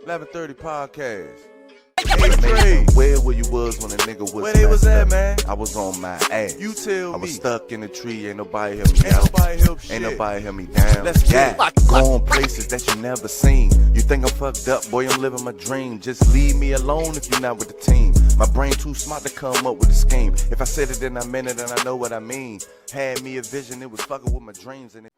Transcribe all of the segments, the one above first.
11:30 podcast. Hey, where you was when a nigga was where they was at, man? I was on my ass. You tell me. I was stuck in a tree, ain't nobody help me out. Ain't nobody help me down. Let's get it. Going places that you never seen. You think I'm fucked up, boy, I'm living my dream. Just leave me alone if you're not with the team. My brain too smart to come up with a scheme. If I said it, then I meant it, and I know what I mean. Had me a vision, it was fucking with my dreams. And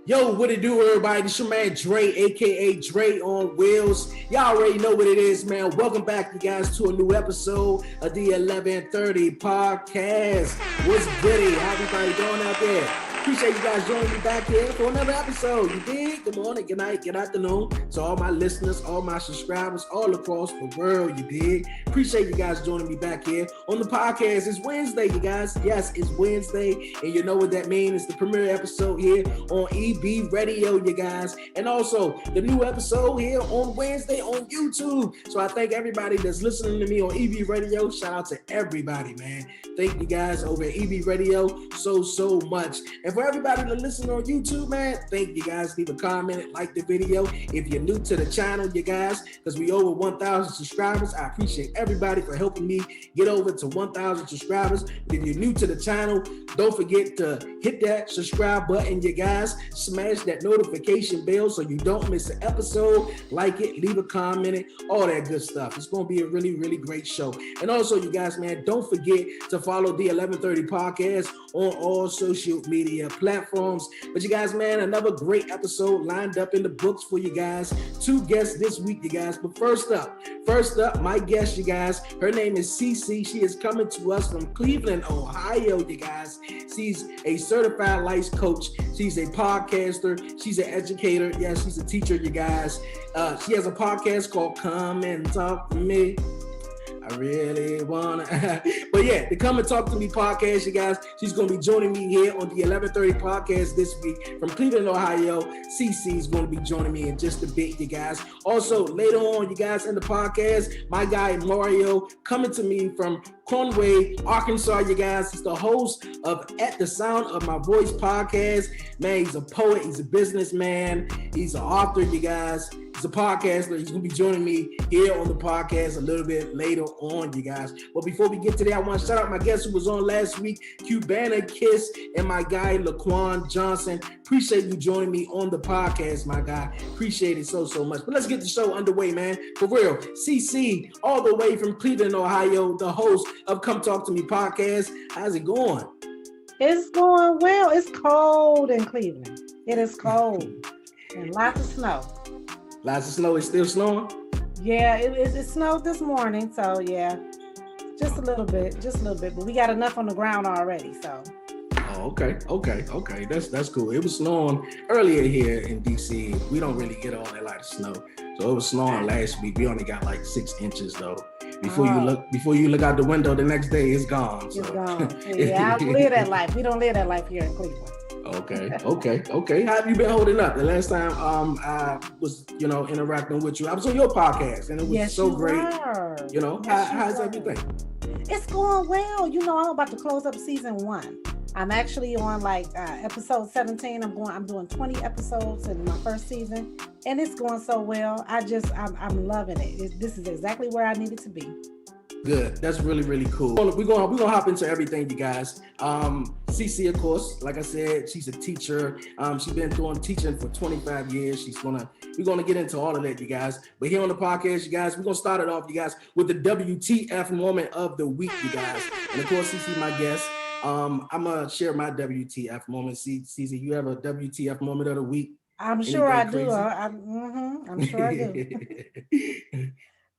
Yo, what it do, everybody? This your man Dre, aka Dre on Wheels. Y'all already know what it is, man. Welcome back, you guys, to a new episode of the 11:30 podcast. What's goody? How everybody doing out there? Appreciate you guys joining me back here for another episode. You dig? Good morning, good night, good afternoon to all my listeners, all my subscribers all across the world. You dig? Appreciate you guys joining me back here on the podcast. It's Wednesday, you guys. Yes, it's Wednesday, and you know what that means. It's the premiere episode here on EB Radio, you guys, and also the new episode here on Wednesday on YouTube. So I thank everybody that's listening to me on EB Radio. Shout out to everybody, man. Thank you guys over at EB Radio so much. And for everybody that listen on YouTube, man, thank you guys. Leave a comment, like the video. If you're new to the channel, you guys, because we over 1,000 subscribers, I appreciate everybody for helping me get over to 1,000 subscribers. If you're new to the channel, don't forget to hit that subscribe button, you guys. Smash that notification bell so you don't miss an episode. Like it, leave a comment, all that good stuff. It's going to be a really great show. And also, you guys, man, don't forget to follow the 11:30 podcast on all social media platforms. But you guys, man, another great episode lined up in the books for you guys. Two guests this week, you guys. But first up, my guest, you guys, her name is Cee Cee. She is coming to us from Cleveland, Ohio, you guys. She's a certified life coach. She's a podcaster. She's an educator. Yes, she's a teacher, you guys. She has a podcast called Come and Talk to Me. I really wanna, but yeah, the Come and Talk to Me podcast, you guys. She's gonna be joining me here on the 11:30 podcast this week from Cleveland, Ohio. Cee Cee is gonna be joining me in just a bit, you guys. Also, later on, you guys, in the podcast, my guy Mario coming to me from Conway, Arkansas, you guys. He's the host of At the Sound of My Voice podcast. Man, he's a poet, he's a businessman, he's an author, you guys. He's a podcaster. He's going to be joining me here on the podcast a little bit later on, you guys. But before we get to that, I want to shout out my guest who was on last week, Cubana Kiss, and my guy, Laquan Johnson. Appreciate you joining me on the podcast, my guy. Appreciate it so much. But let's get the show underway, man. For real, Cee Cee, all the way from Cleveland, Ohio, the host of Come Talk to Me podcast. How's it going? It's going well. It's cold in Cleveland. It is cold and lots of snow. Lots of snow. It's still snowing? Yeah, it snowed this morning, so yeah, just a little bit, but we got enough on the ground already, so. Oh, okay. That's cool. It was snowing earlier here in DC. We don't really get all that lot of snow, so it was snowing last week. We only got like 6 inches though. Before you look out the window, the next day it's gone. So. It's gone. Yeah, I live that life. We don't live that life here in Cleveland. Okay. How have you been holding up? The last time I was, interacting with you, I was on your podcast, and it was so great. How's everything? It's going well. I'm about to close up season 1. I'm actually on episode 17. I'm doing 20 episodes in my first season, and it's going so well. I'm loving it. This is exactly where I need it to be. Good. That's really cool. We're gonna hop into everything, you guys. Cee Cee, of course, like I said, she's a teacher. She's been doing teaching for 25 years. We're gonna get into all of that, you guys. But here on the podcast, you guys, we're gonna start it off, you guys, with the WTF moment of the week, you guys. And of course, Cee Cee, my guest. I'm gonna share my WTF moment. Cee Cee, you have a WTF moment of the week? I'm sure I do. I'm sure I do.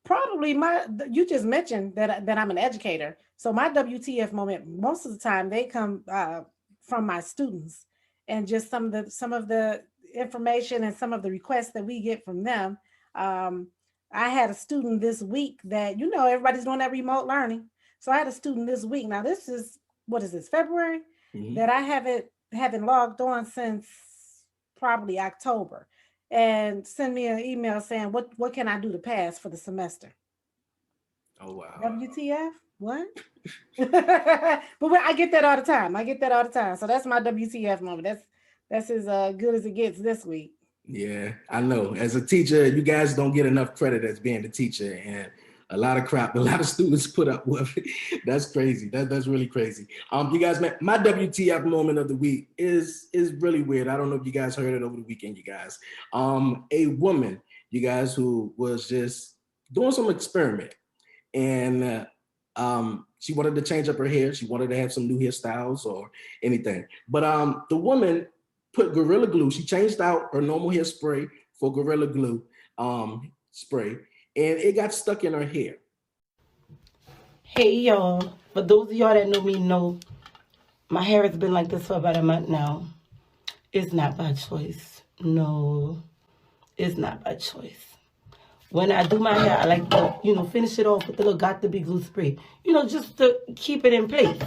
Probably you just mentioned that I'm an educator. So my WTF moment, most of the time they come from my students, and just some of the information and some of the requests that we get from them. I had a student this week that, everybody's doing that remote learning. So I had a student this week. Now this is, what is this, February? Mm-hmm. That I haven't logged on since probably October. And send me an email saying, what can I do to pass for the semester? Oh, wow. WTF? What? But I get that all the time. So that's my WTF moment. That's as good as it gets this week. Yeah, I know. As a teacher, you guys don't get enough credit as being the teacher, and a lot of crap a lot of students put up with. That's crazy. That's really crazy. You guys, my WTF moment of the week is really weird. I don't know if you guys heard it over the weekend, you guys. A woman, you guys, who was just doing some experiment, and she wanted to change up her hair. She wanted to have some new hairstyles or anything. But the woman put Gorilla Glue. She changed out her normal hairspray for Gorilla Glue spray, and it got stuck in her hair. Hey y'all, for those of y'all that know me know my hair has been like this for about a month now. It's not by choice. No, it's not by choice. When I do my hair, I like to, finish it off with the little Got to Be glue spray, just to keep it in place.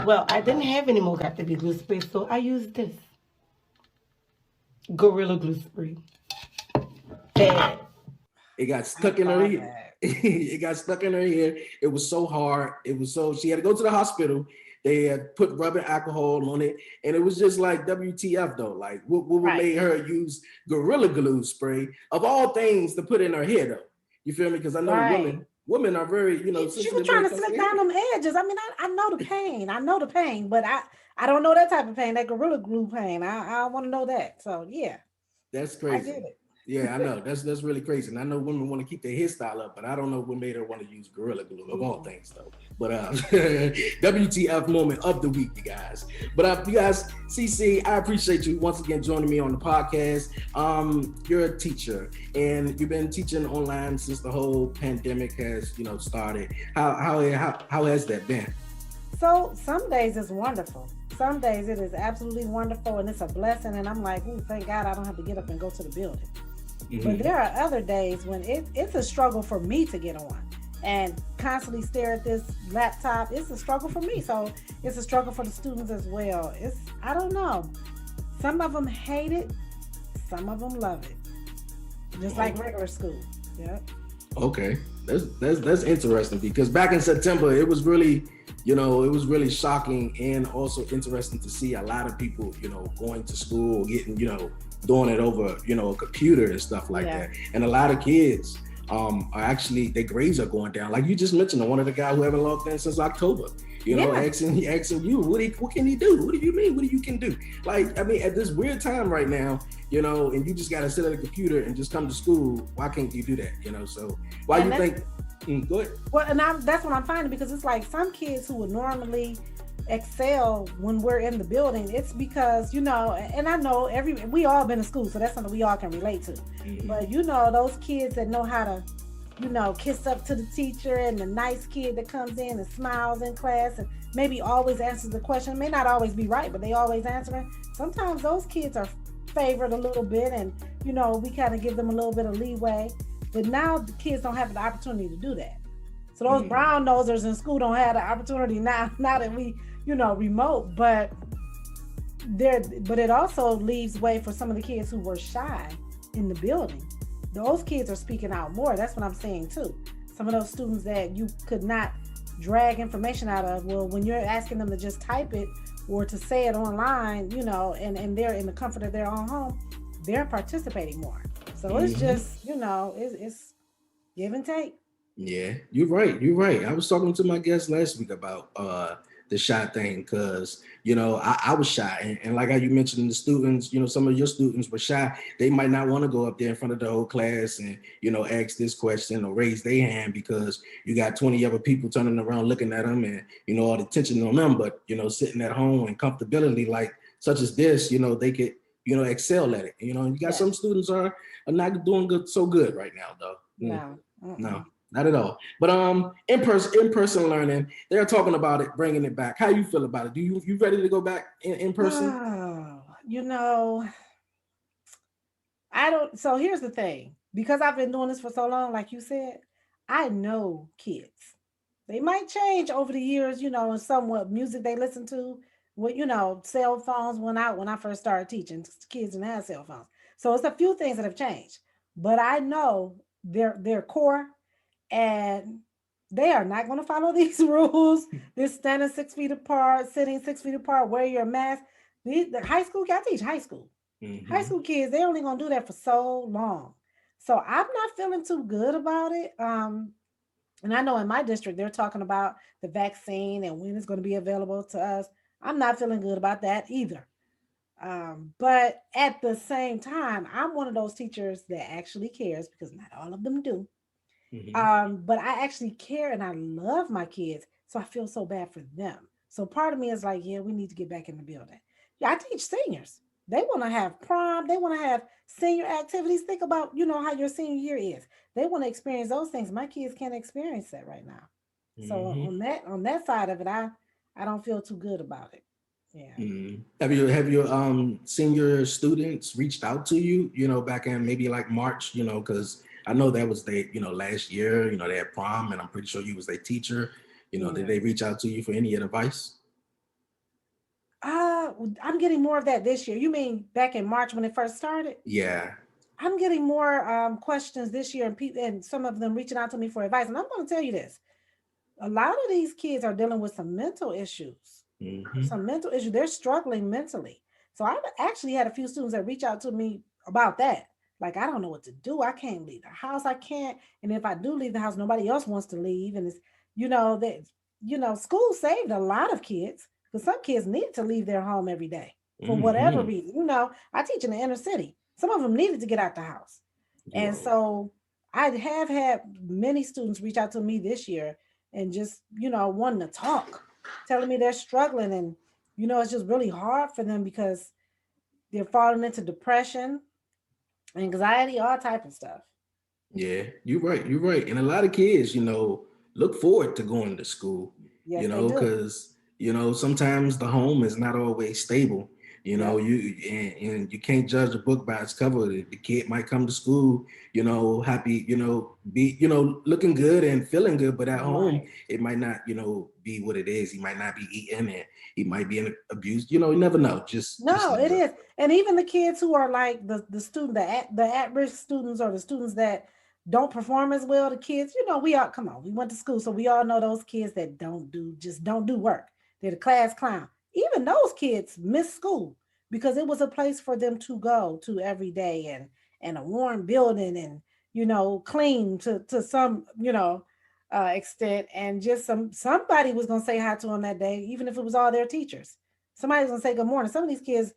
Well, I didn't have any more Got to Be glue spray, so I used this Gorilla Glue spray. Bad. It got stuck in her hair. It got stuck in her hair. It was so hard. She had to go to the hospital. They had put rubbing alcohol on it. And it was just like, WTF though? Like, what made her use Gorilla Glue spray of all things to put in her hair though? You feel me? Because I know women are very, she was trying to slip down them edges. I mean, I know the pain. I know the pain, but I don't know that type of pain, that Gorilla Glue pain. I want to know that. So yeah. That's crazy. I get it. Yeah, I know. That's really crazy. And I know women want to keep their hairstyle up, but I don't know what made her want to use Gorilla Glue of all things, though. But WTF moment of the week, you guys. But you guys, Cee Cee, I appreciate you once again joining me on the podcast. You're a teacher, and you've been teaching online since the whole pandemic has, started. How has that been? So some days it's wonderful. Some days it is absolutely wonderful, and it's a blessing. And I'm like, ooh, thank God I don't have to get up and go to the building. Mm-hmm. But there are other days when it's a struggle for me to get on and constantly stare at this laptop. It's a struggle for me. So it's a struggle for the students as well. I don't know. Some of them hate it. Some of them love it. Just like regular school. Yeah. Okay. That's interesting, because back in September, it was really, it was really shocking and also interesting to see a lot of people, going to school, getting, doing it over, a computer and stuff like that. And a lot of kids are actually, their grades are going down. Like you just mentioned, one of the guys who haven't logged in since October, asking you, what can he do? What do you mean? What do you can do? Like, I mean, at this weird time right now, and you just got to sit at a computer and just come to school. Why can't you do that? So why you think? Go ahead. Well, and that's what I'm finding, because it's like some kids who would normally excel when we're in the building. It's because, and I know we all been in school, so that's something we all can relate to. Mm-hmm. But those kids that know how to, kiss up to the teacher, and the nice kid that comes in and smiles in class and maybe always answers the question. It may not always be right, but they always answer it. Sometimes those kids are favored a little bit, and we kind of give them a little bit of leeway. But now the kids don't have the opportunity to do that. So those brown nosers in school don't have the opportunity now that we, remote. But it also leaves way for some of the kids who were shy in the building. Those kids are speaking out more. That's what I'm saying too. Some of those students that you could not drag information out of, well, when you're asking them to just type it or to say it online, and they're in the comfort of their own home, they're participating more. So it's just, it's give and take. Yeah, you're right. I was talking to my guest last week about the shy thing, because, I was shy. And like how you mentioned, the students, some of your students were shy. They might not want to go up there in front of the whole class and, ask this question or raise their hand, because you got 20 other people turning around looking at them and, all the attention on them. But, sitting at home and comfortability like such as this, they could, excel at it. And you got some students are not doing so good right now, though. No, not at all. But in-person learning, they're talking about it, bringing it back. How you feel about it? You ready to go back in person? I don't. So here's the thing, because I've been doing this for so long, like you said, I know kids. They might change over the years, and somewhat music they listen to. Well, cell phones went out when I first started teaching. Kids didn't have cell phones. So it's a few things that have changed. But I know their core, and they are not going to follow these rules. They're standing 6 feet apart, sitting 6 feet apart, wear your mask. The high school, got to teach high school. High Mm-hmm. school kids, they only gonna do that for so long. So I'm not feeling too good about it. And I know in my district they're talking about the vaccine and when it's going to be available to us. I'm not feeling good about that either. But at the same time, I'm one of those teachers that actually cares because not all of them do. Mm-hmm. But I actually care and I love my kids, so I feel so bad for them. So part of me is like, yeah, we need to get back in the building. Yeah, I teach seniors. They want to have prom. They want to have senior activities. Think about, how your senior year is. They want to experience those things. My kids can't experience that right now. So Mm-hmm. on that side of it, I don't feel too good about it. Yeah. Mm. Have your senior students reached out to you, back in maybe like March, because I know that was they, last year, they had prom and I'm pretty sure you was their teacher. Did Yeah. they reach out to you for any advice? I'm getting more of that this year. You mean back in March when it first started? Yeah. I'm getting more questions this year, and people, and some of them reaching out to me for advice. And I'm going to tell you this: a lot of these kids are dealing with some mental issues. Mm-hmm. Some mental issues. They're struggling mentally. So I've actually had a few students that reach out to me about that. Like, I don't know what to do. I can't leave the house. I can't. And if I do leave the house, nobody else wants to leave. And it's, that, school saved a lot of kids because some kids need to leave their home every day for whatever Mm-hmm. reason. I teach in the inner city. Some of them needed to get out the house. And Whoa. so I have had many students reach out to me this year and just, wanting to talk, telling me they're struggling. And, it's just really hard for them because they're falling into depression, anxiety, all type of stuff. Yeah, you're right. You're right. And a lot of kids, look forward to going to school, Yes, they do. because, sometimes the home is not always stable. Yep. And you can't judge a book by its cover. The kid might come to school, happy, be, looking good and feeling good, but at home, Right. it might not, be what it is. He might not be eating and he might be in abuse. You never know. Just No, it never. is. And even the kids who are like the at-risk students or the students that don't perform as well, the kids, we all come on, we went to school, so we all know those kids that don't do work. They're the class clown. Even those kids miss school because it was a place for them to go to every day and a warm building and clean to some, extent, and just somebody was gonna say hi to them that day, even if it was all their teachers. Somebody's gonna say good morning. Some of these kids,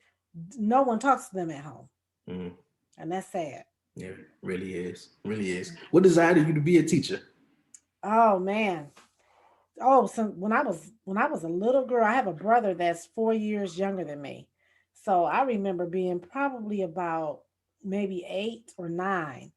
no one talks to them at home, Mm. and that's sad. Yeah, really is. Really is. What decided you to be a teacher? Oh man. Oh, so when I was a little girl, I have a brother that's 4 years younger than me. So I remember being probably about maybe 8 or 9,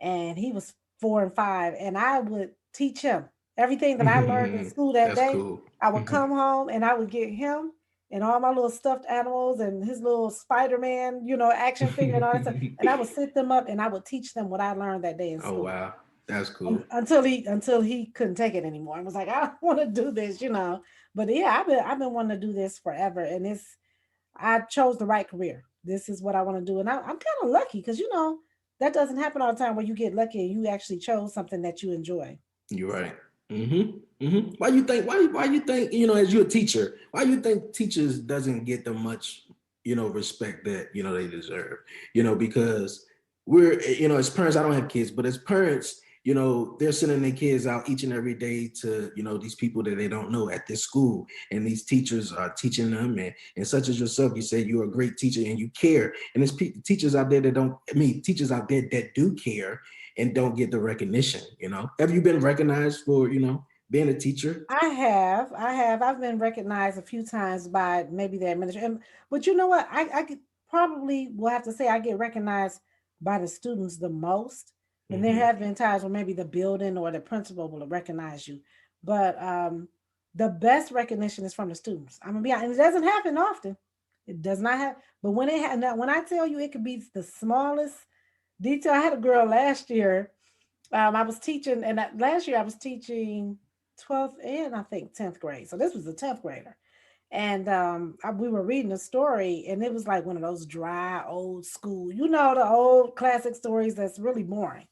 and he was 4 and 5, and I would teach him everything that I learned in school that That's day. cool. I would come home and I would get him and all my little stuffed animals and his little Spider-Man, action figure and all that stuff. And I would sit them up and I would teach them what I learned that day in Oh school wow, that's cool. until he couldn't take it anymore and was like, I don't want to do this. But yeah, I've been wanting to do this forever, and I chose the right career. This is what I want to do, and I'm kind of lucky because that doesn't happen all the time where you get lucky and you actually chose something that you enjoy. You're So right. Why you think? Why you think? As you're a teacher, why you think teachers doesn't get the much respect that they deserve? Because we're as parents. I don't have kids, but as parents, they're sending their kids out each and every day to these people that they don't know at this school, and these teachers are teaching them. And such as yourself, you said you're a great teacher and you care. And there's teachers out there that don't. I mean, teachers out there that do care and don't get the recognition. Have you been recognized for being a teacher? I've been recognized a few times by maybe the administration, but you know what? Probably will have to say I get recognized by the students the most. And there Mm-hmm. have been times where maybe the building or the principal will recognize you, but the best recognition is from the students. I'm gonna be honest, and it doesn't happen often. It does not happen, but when I tell you, it could be the smallest detail. I had a girl last year. I was teaching, and last year I was teaching 12th and I think 10th grade. So this was a 10th grader. And we were reading a story, and it was like one of those dry, old school, the old classic stories that's really boring.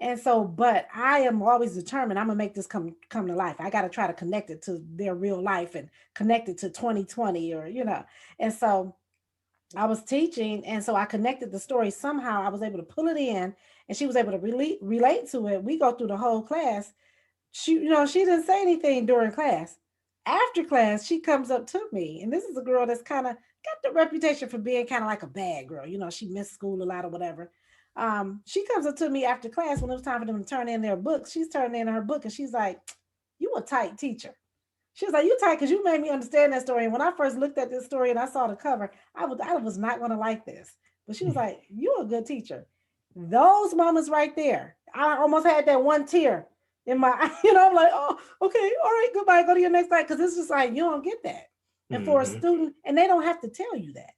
And so, but I am always determined I'm gonna make this come to life. I got to try to connect it to their real life and connect it to 2020 or. And so I was teaching, and so I connected the story. Somehow I was able to pull it in, and she was able to relate to it. We go through the whole class. She didn't say anything during class. After class, she comes up to me, and this is a girl that's kind of got the reputation for being kind of like a bad girl. She missed school a lot or whatever. She comes up to me after class when it was time for them to turn in their books. She's turning in her book, and she's like, "You a tight teacher." She was like, "You tight because you made me understand that story." And when I first looked at this story and I saw the cover, I was not going to like this. But she was like, "You a good teacher." Those moments right there, I almost had that one tear in my eye. I'm like, "Oh, okay, all right, goodbye. Go to your next slide." Because it's just like, you don't get that. And for a student, and they don't have to tell you that.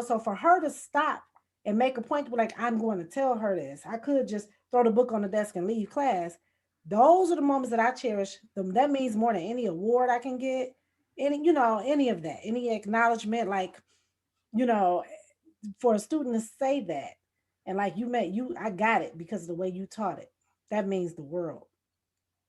So for her to stop and make a point to be like, "I'm going to tell her this." I could just throw the book on the desk and leave class. Those are the moments that I cherish. That means more than any award I can get, any of that, any acknowledgement, like, you know, for a student to say that, and like I got it because of the way you taught it. That means the world.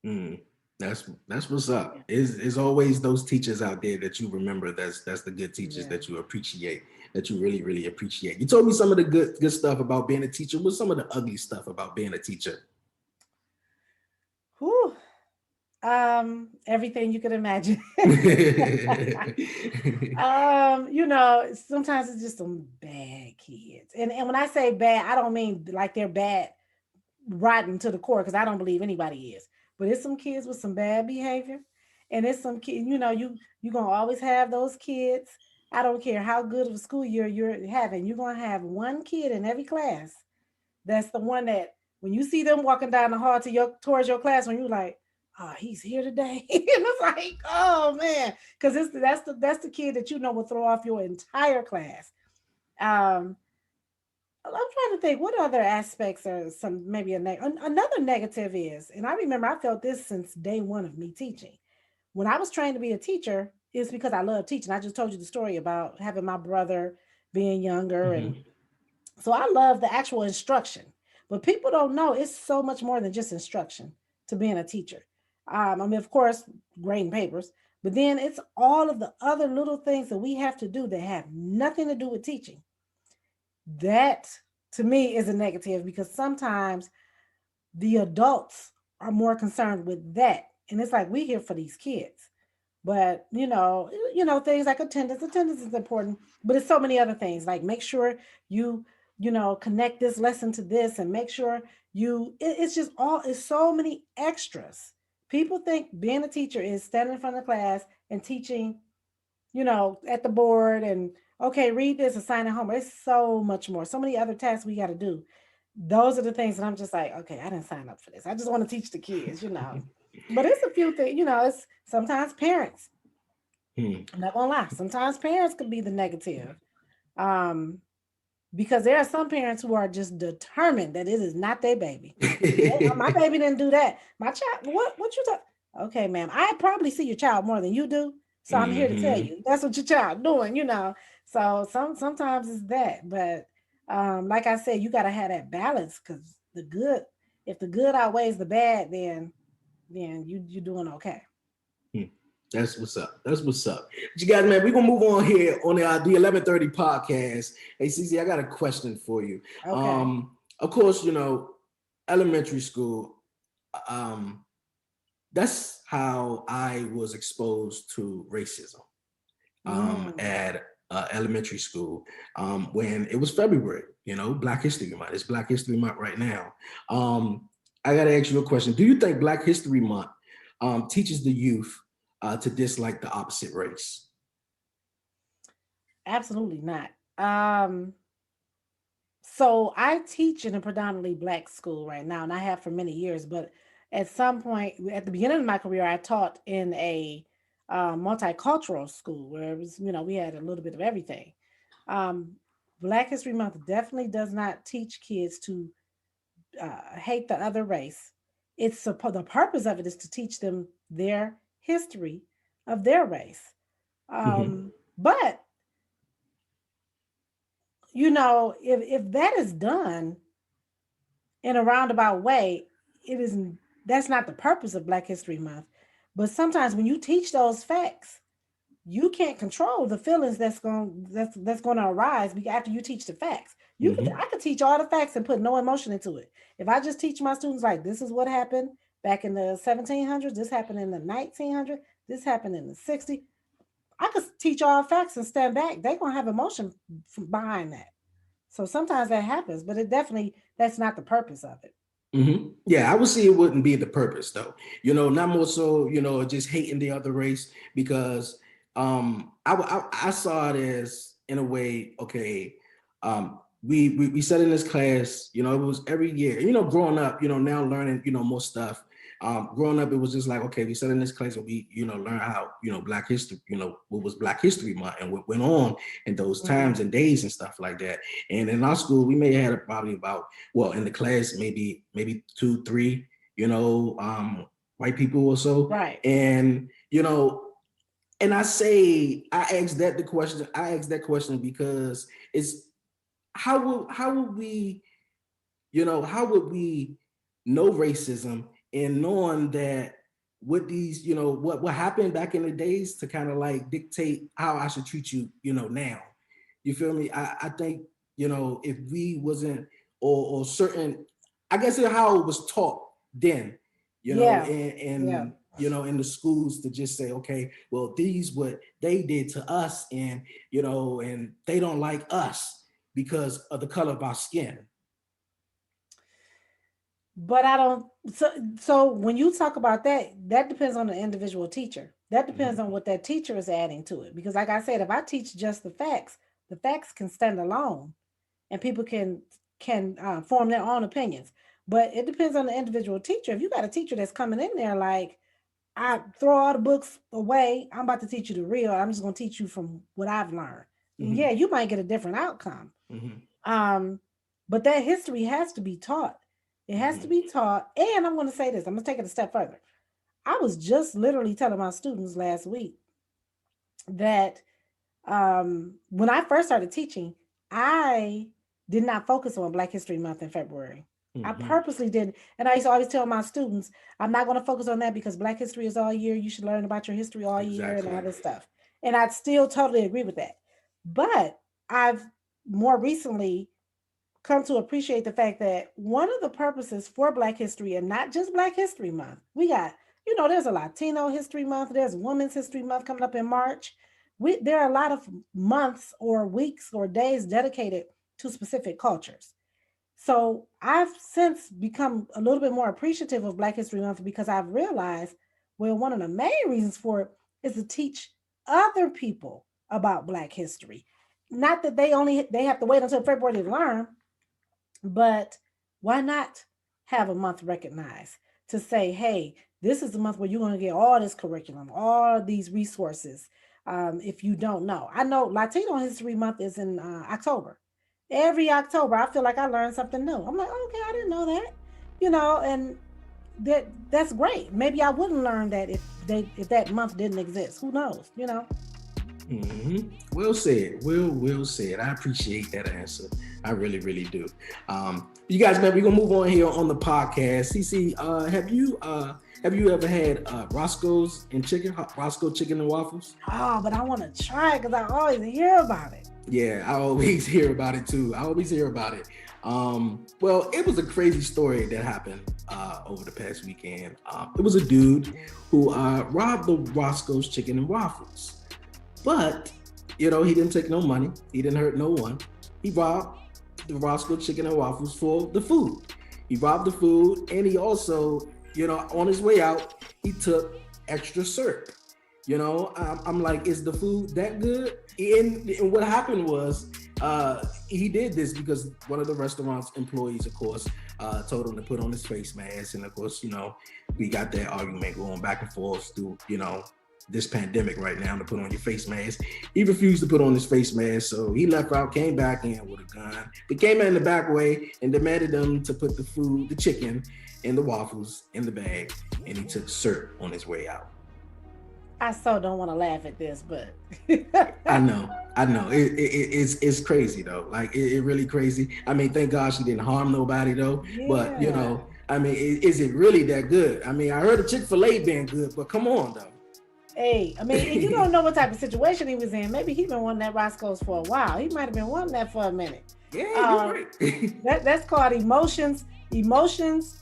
Mm, that's what's up. Is always those teachers out there that you remember. That's the good teachers that you appreciate, that you really, really appreciate. You told me some of the good stuff about being a teacher. What's some of the ugly stuff about being a teacher? Whew. Everything you could imagine. Sometimes it's just some bad kids. And when I say bad, I don't mean like they're bad, rotten to the core, because I don't believe anybody is. But it's some kids with some bad behavior. And it's some kids, you're gonna always have those kids. I don't care how good of a school year you're having, you're gonna have one kid in every class. That's the one that when you see them walking down the hall towards your class, when you're like, "Oh, he's here today." And it's like, oh man, because that's the kid that will throw off your entire class. Um, I'm trying to think what other aspects are some maybe another negative is, and I remember I felt this since day one of me teaching. When I was trained to be a teacher, it's because I love teaching. I just told you the story about having my brother being younger, and so I love the actual instruction. But people don't know it's so much more than just instruction to being a teacher. Of course, grading papers, but then it's all of the other little things that we have to do that have nothing to do with teaching. That to me is a negative because sometimes the adults are more concerned with that. And it's like we here for these kids. But things like attendance. Attendance is important, but it's so many other things. Like make sure you, connect this lesson to this and make sure it's just it's so many extras. People think being a teacher is standing in front of the class and teaching, at the board and okay, read this, assign it homework. It's so much more, so many other tasks we got to do. Those are the things that I'm just like, okay, I didn't sign up for this. I just want to teach the kids. But it's a few things, it's sometimes parents. I'm not gonna lie, sometimes parents could be the negative. Because there are some parents who are just determined that it is not their baby. My baby didn't do that. My child, what you talk? Okay, ma'am, I probably see your child more than you do. So I'm here to tell you that's what your child doing, So sometimes it's that. But like I said, you gotta have that balance because if the good outweighs the bad, then you're doing okay. That's what's up. That's what's up. But you guys, man, we're going to move on here on the 1130 podcast. Hey, Cee Cee, I got a question for you. Okay. Of course, elementary school, that's how I was exposed to racism at elementary school when it was February, Black History Month. It's Black History Month right now. I got to ask you a question. Do you think Black History Month teaches the youth to dislike the opposite race? Absolutely not. So I teach in a predominantly Black school right now, and I have for many years. But at some point, at the beginning of my career, I taught in a multicultural school where it was, we had a little bit of everything. Black History Month definitely does not teach kids to hate the other race. The purpose of it is to teach them their history of their race. But if that is done in a roundabout way, that's not the purpose of Black History Month. But sometimes when you teach those facts, you can't control the feelings that's going to arise after you teach the facts. I could teach all the facts and put no emotion into it. If I just teach my students like, this is what happened back in the 1700s, this happened in the 1900s, this happened in the 60s, I could teach all facts and stand back. They're going to have emotion behind that. So sometimes that happens, but that's not the purpose of it. Yeah, I would say it wouldn't be the purpose though. Not more so, just hating the other race, because I saw it as, in a way, okay, we sat in this class, it was every year, growing up, now learning, more stuff. Growing up, it was just like, okay, we sat in this class and we, learn how, Black history, what was Black History Month and what went on in those times and days and stuff like that. And in our school, we may have had probably about, in the class, maybe 2, 3, white people or so. Right. And, and I asked that question because it's, how would we know racism, and knowing that what these, what happened back in the days to kind of like dictate how I should treat you, now. You feel me? I think, if we wasn't, or certain, I guess how it was taught then, in the schools, to just say, okay, well, these what they did to us, and, and they don't like us because of the color of our skin. But I don't, so when you talk about that depends on the individual teacher. That depends on what that teacher is adding to it. Because like I said, if I teach just the facts can stand alone and people can form their own opinions. But it depends on the individual teacher. If you got a teacher that's coming in there like, I throw all the books away, I'm about to teach you the real, I'm just going to teach you from what I've learned. Yeah, you might get a different outcome. But that history has to be taught. It has to be taught. And I'm going to say this, I'm going to take it a step further. I was just literally telling my students last week that when I first started teaching, I did not focus on Black History Month in February. I purposely didn't. And I used to always tell my students, I'm not going to focus on that because Black history is all year. You should learn about your history all year and all this stuff. And I still totally agree with that. But I've more recently come to appreciate the fact that one of the purposes for Black history, and not just Black History Month, we got, there's a Latino History Month, there's Women's History Month coming up in March. There are a lot of months or weeks or days dedicated to specific cultures. So I've since become a little bit more appreciative of Black History Month because I've realized, well, one of the main reasons for it is to teach other people about Black history. Not that they have to wait until February to learn, but why not have a month recognized to say, hey, this is the month where you're going to get all this curriculum, all these resources. If you don't know, I know Latino History Month is in October. Every October, I feel like I learned something new. I'm like, okay, I didn't know that, and that's great. Maybe I wouldn't learn that if that month didn't exist. Who knows, Well said. Well said. I appreciate that answer. I really, really do. You guys, man, we're gonna move on here on the podcast. Cee Cee, have you ever had Roscoe's chicken and waffles? Oh, but I want to try it because I always hear about it. Yeah, I always hear about it too. Well, it was a crazy story that happened over the past weekend. It was a dude who robbed the Roscoe's Chicken and Waffles. But, he didn't take no money. He didn't hurt no one. He robbed the Roscoe Chicken and Waffles for the food. He robbed the food, and he also, on his way out, he took extra syrup. I'm like, is the food that good? And what happened was, he did this because one of the restaurant's employees, of course, told him to put on his face mask. And of course, we got that argument going back and forth through, this pandemic right now, to put on your face mask. He refused to put on his face mask, so he left out, came back in with a gun, but came in the back way and demanded them to put the chicken and the waffles in the bag, and he took syrup on his way out. I so don't want to laugh at this, but I know. It's crazy though. Like it really crazy. I mean, thank God she didn't harm nobody though. Yeah. But I mean, is it really that good? I mean, I heard the Chick-fil-A being good, but come on though. Hey, I mean, and you don't know what type of situation he was in. Maybe he been wanting that Roscoe's for a while. He might have been wanting that for a minute. Yeah, you're right. That's called emotions. Emotions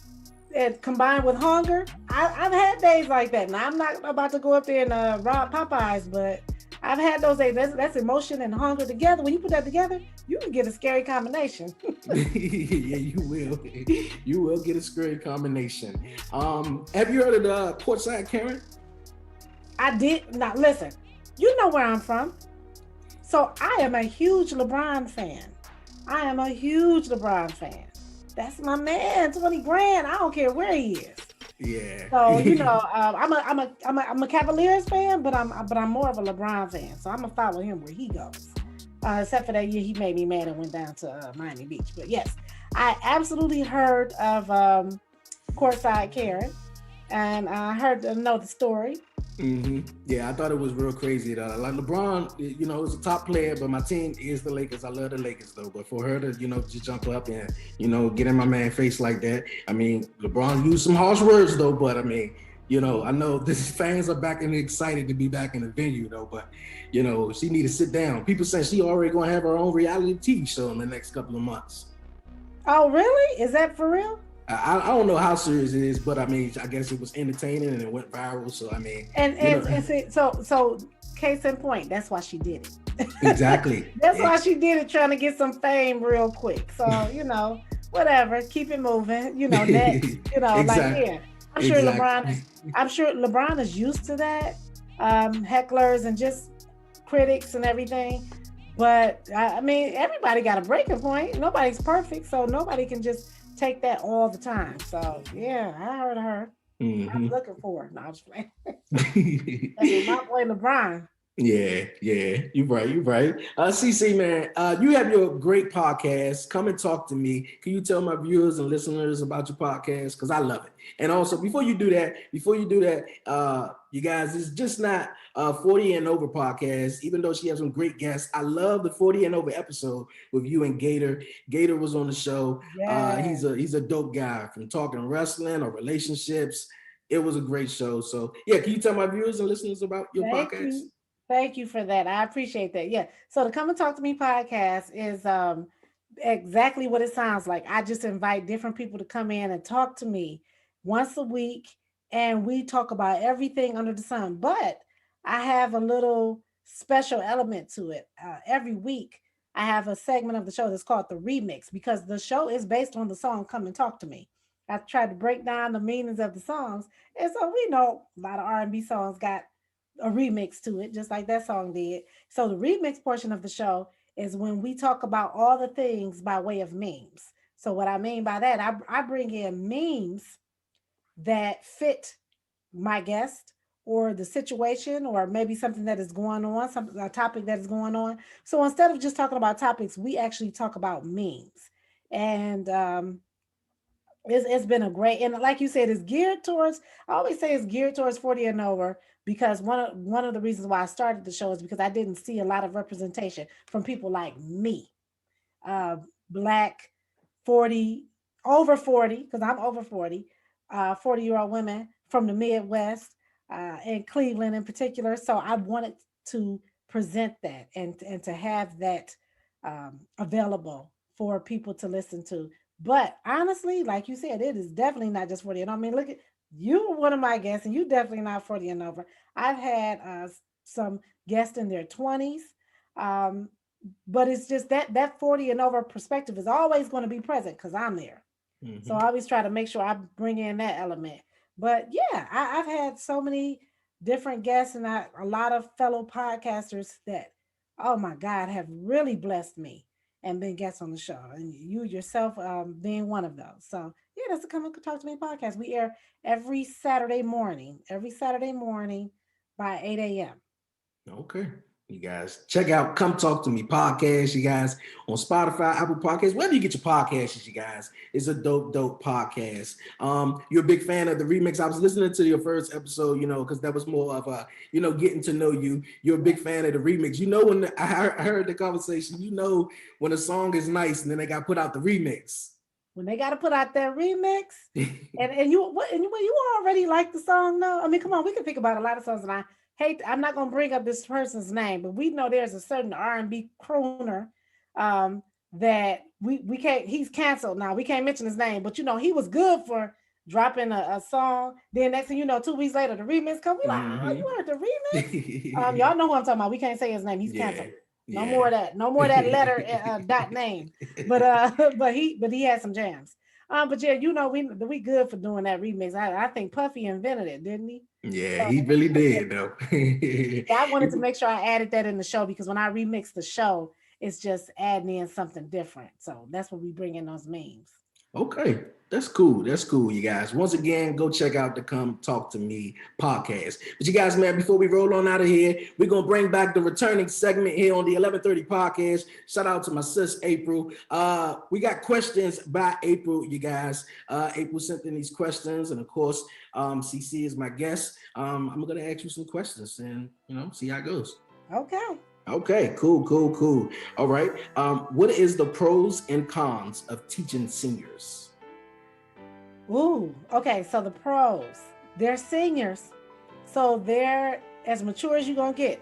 that combined with hunger. I've had days like that. Now I'm not about to go up there and rob Popeyes, but I've had those days. That's emotion and hunger together. When you put that together, you can get a scary combination. Yeah, you will. You will get a scary combination. Have you heard of the Courtside Karen? I did not listen. You know where I'm from. So I am a huge LeBron fan. I am a huge LeBron fan. That's my man, 20 grand. I don't care where he is. Yeah. So you know, I'm a Cavaliers fan, but I'm more of a LeBron fan. So I'm gonna follow him where he goes. Except for that year he made me mad and went down to Miami Beach. But yes, I absolutely heard of Courtside Karen, and I know the story. Mm-hmm. Yeah, I thought it was real crazy though. Like LeBron, you know, is a top player, but my team is the Lakers. I love the Lakers though. But for her to, you know, just jump up and, you know, get in my man's face like that. I mean, LeBron used some harsh words though, but I mean, you know, I know this fans are back and excited to be back in the venue though, but you know, she need to sit down. People saying she already gonna have her own reality TV show in the next couple of months. Oh, really? Is that for real? I don't know how serious it is, but I mean, I guess it was entertaining and it went viral. So I mean, and see, so case in point, that's why she did it. Exactly. That's why she did it, trying to get some fame real quick. So you know, whatever, keep it moving. You know, next, you know, Exactly. like yeah, I'm sure LeBron is used to that, hecklers and just critics and everything. But I mean, everybody got a breaking point. Nobody's perfect, so nobody can just take that all the time. So yeah, I heard of her. Mm-hmm. I'm looking for her. No, I'm just playing. That's my boy LeBron. Yeah, you're right. Cee Cee, man, you have your great podcast. Come and talk to me. Can you tell my viewers and listeners about your podcast? Because I love it. And also, before you do that, you guys, it's just not 40 and over podcast, even though she has some great guests. I love the 40 and over episode with you and Gator. Gator was on the show. Yeah. He's a dope guy, from talking wrestling or relationships. It was a great show. So yeah, can you tell my viewers and listeners about your podcast? Thank you for that. I appreciate that. Yeah. So the Come and Talk to Me podcast is exactly what it sounds like. I just invite different people to come in and talk to me once a week, and we talk about everything under the sun. But I have a little special element to it. Every week, I have a segment of the show that's called the remix, because the show is based on the song Come and Talk to Me. I tried to break down the meanings of the songs, and so we know a lot of R&B songs got a remix to it, just like that song did. So the remix portion of the show is when we talk about all the things by way of memes. So what I mean by that, I bring in memes that fit my guest or the situation, or maybe something that is going on, a topic that is going on. So instead of just talking about topics, we actually talk about memes. And it's been a great, and like you said, it's geared towards, I always say it's geared towards 40 and over, because one of the reasons why I started the show is because I didn't see a lot of representation from people like me, Black 40, over 40, because I'm over 40, 40-year-old women from the Midwest, and Cleveland in particular. So I wanted to present that and to have that available for people to listen to. But honestly, like you said, it is definitely not just 40. And I mean, look at you, were one of my guests, and you definitely not 40 and over. I've had some guests in their 20s, but it's just that 40 and over perspective is always going to be present because I'm there. Mm-hmm. So I always try to make sure I bring in that element. But yeah, I've had so many different guests and a lot of fellow podcasters that, oh my God, have really blessed me and been guests on the show, and you yourself being one of those. So yeah, that's the Come and Talk to Me podcast. We air every Saturday morning by 8 a.m. Okay. You guys check out Come Talk to Me podcast, you guys, on Spotify, Apple Podcasts, wherever you get your podcasts, you guys. It's a dope podcast. You're a big fan of the remix. I was listening to your first episode, because that was more of a, getting to know you. You're a big fan of the remix. When I heard the conversation, when a song is nice and then they got to put out the remix. When they got to put out that remix, and you already like the song, no? I mean, come on, we can think about a lot of songs, and I I'm not gonna bring up this person's name, but we know there's a certain R&B crooner that we can't. He's canceled now. We can't mention his name, but he was good for dropping a song. Then next thing you know, 2 weeks later, the remix come. We like, oh, you heard the remix? Y'all know who I'm talking about. We can't say his name. He's canceled. No more of that. No more of that letter dot name. But he had some jams. But yeah, we good for doing that remix. I think Puffy invented it, didn't he? Yeah, he really did though. I wanted to make sure I added that in the show because when I remix the show, it's just adding in something different. So that's what we bring in those memes. Okay, that's cool. That's cool, you guys. Once again, go check out the Come Talk to Me podcast. But you guys, man, before we roll on out of here, we're going to bring back the returning segment here on the 1130 podcast. Shout out to my sis, April. We got questions by April, you guys. April sent in these questions. And of course, Cee Cee is my guest. I'm going to ask you some questions and, see how it goes. Okay, cool. All right. What is the pros and cons of teaching seniors? Ooh, okay. So the pros, they're seniors. So they're as mature as you're going to get.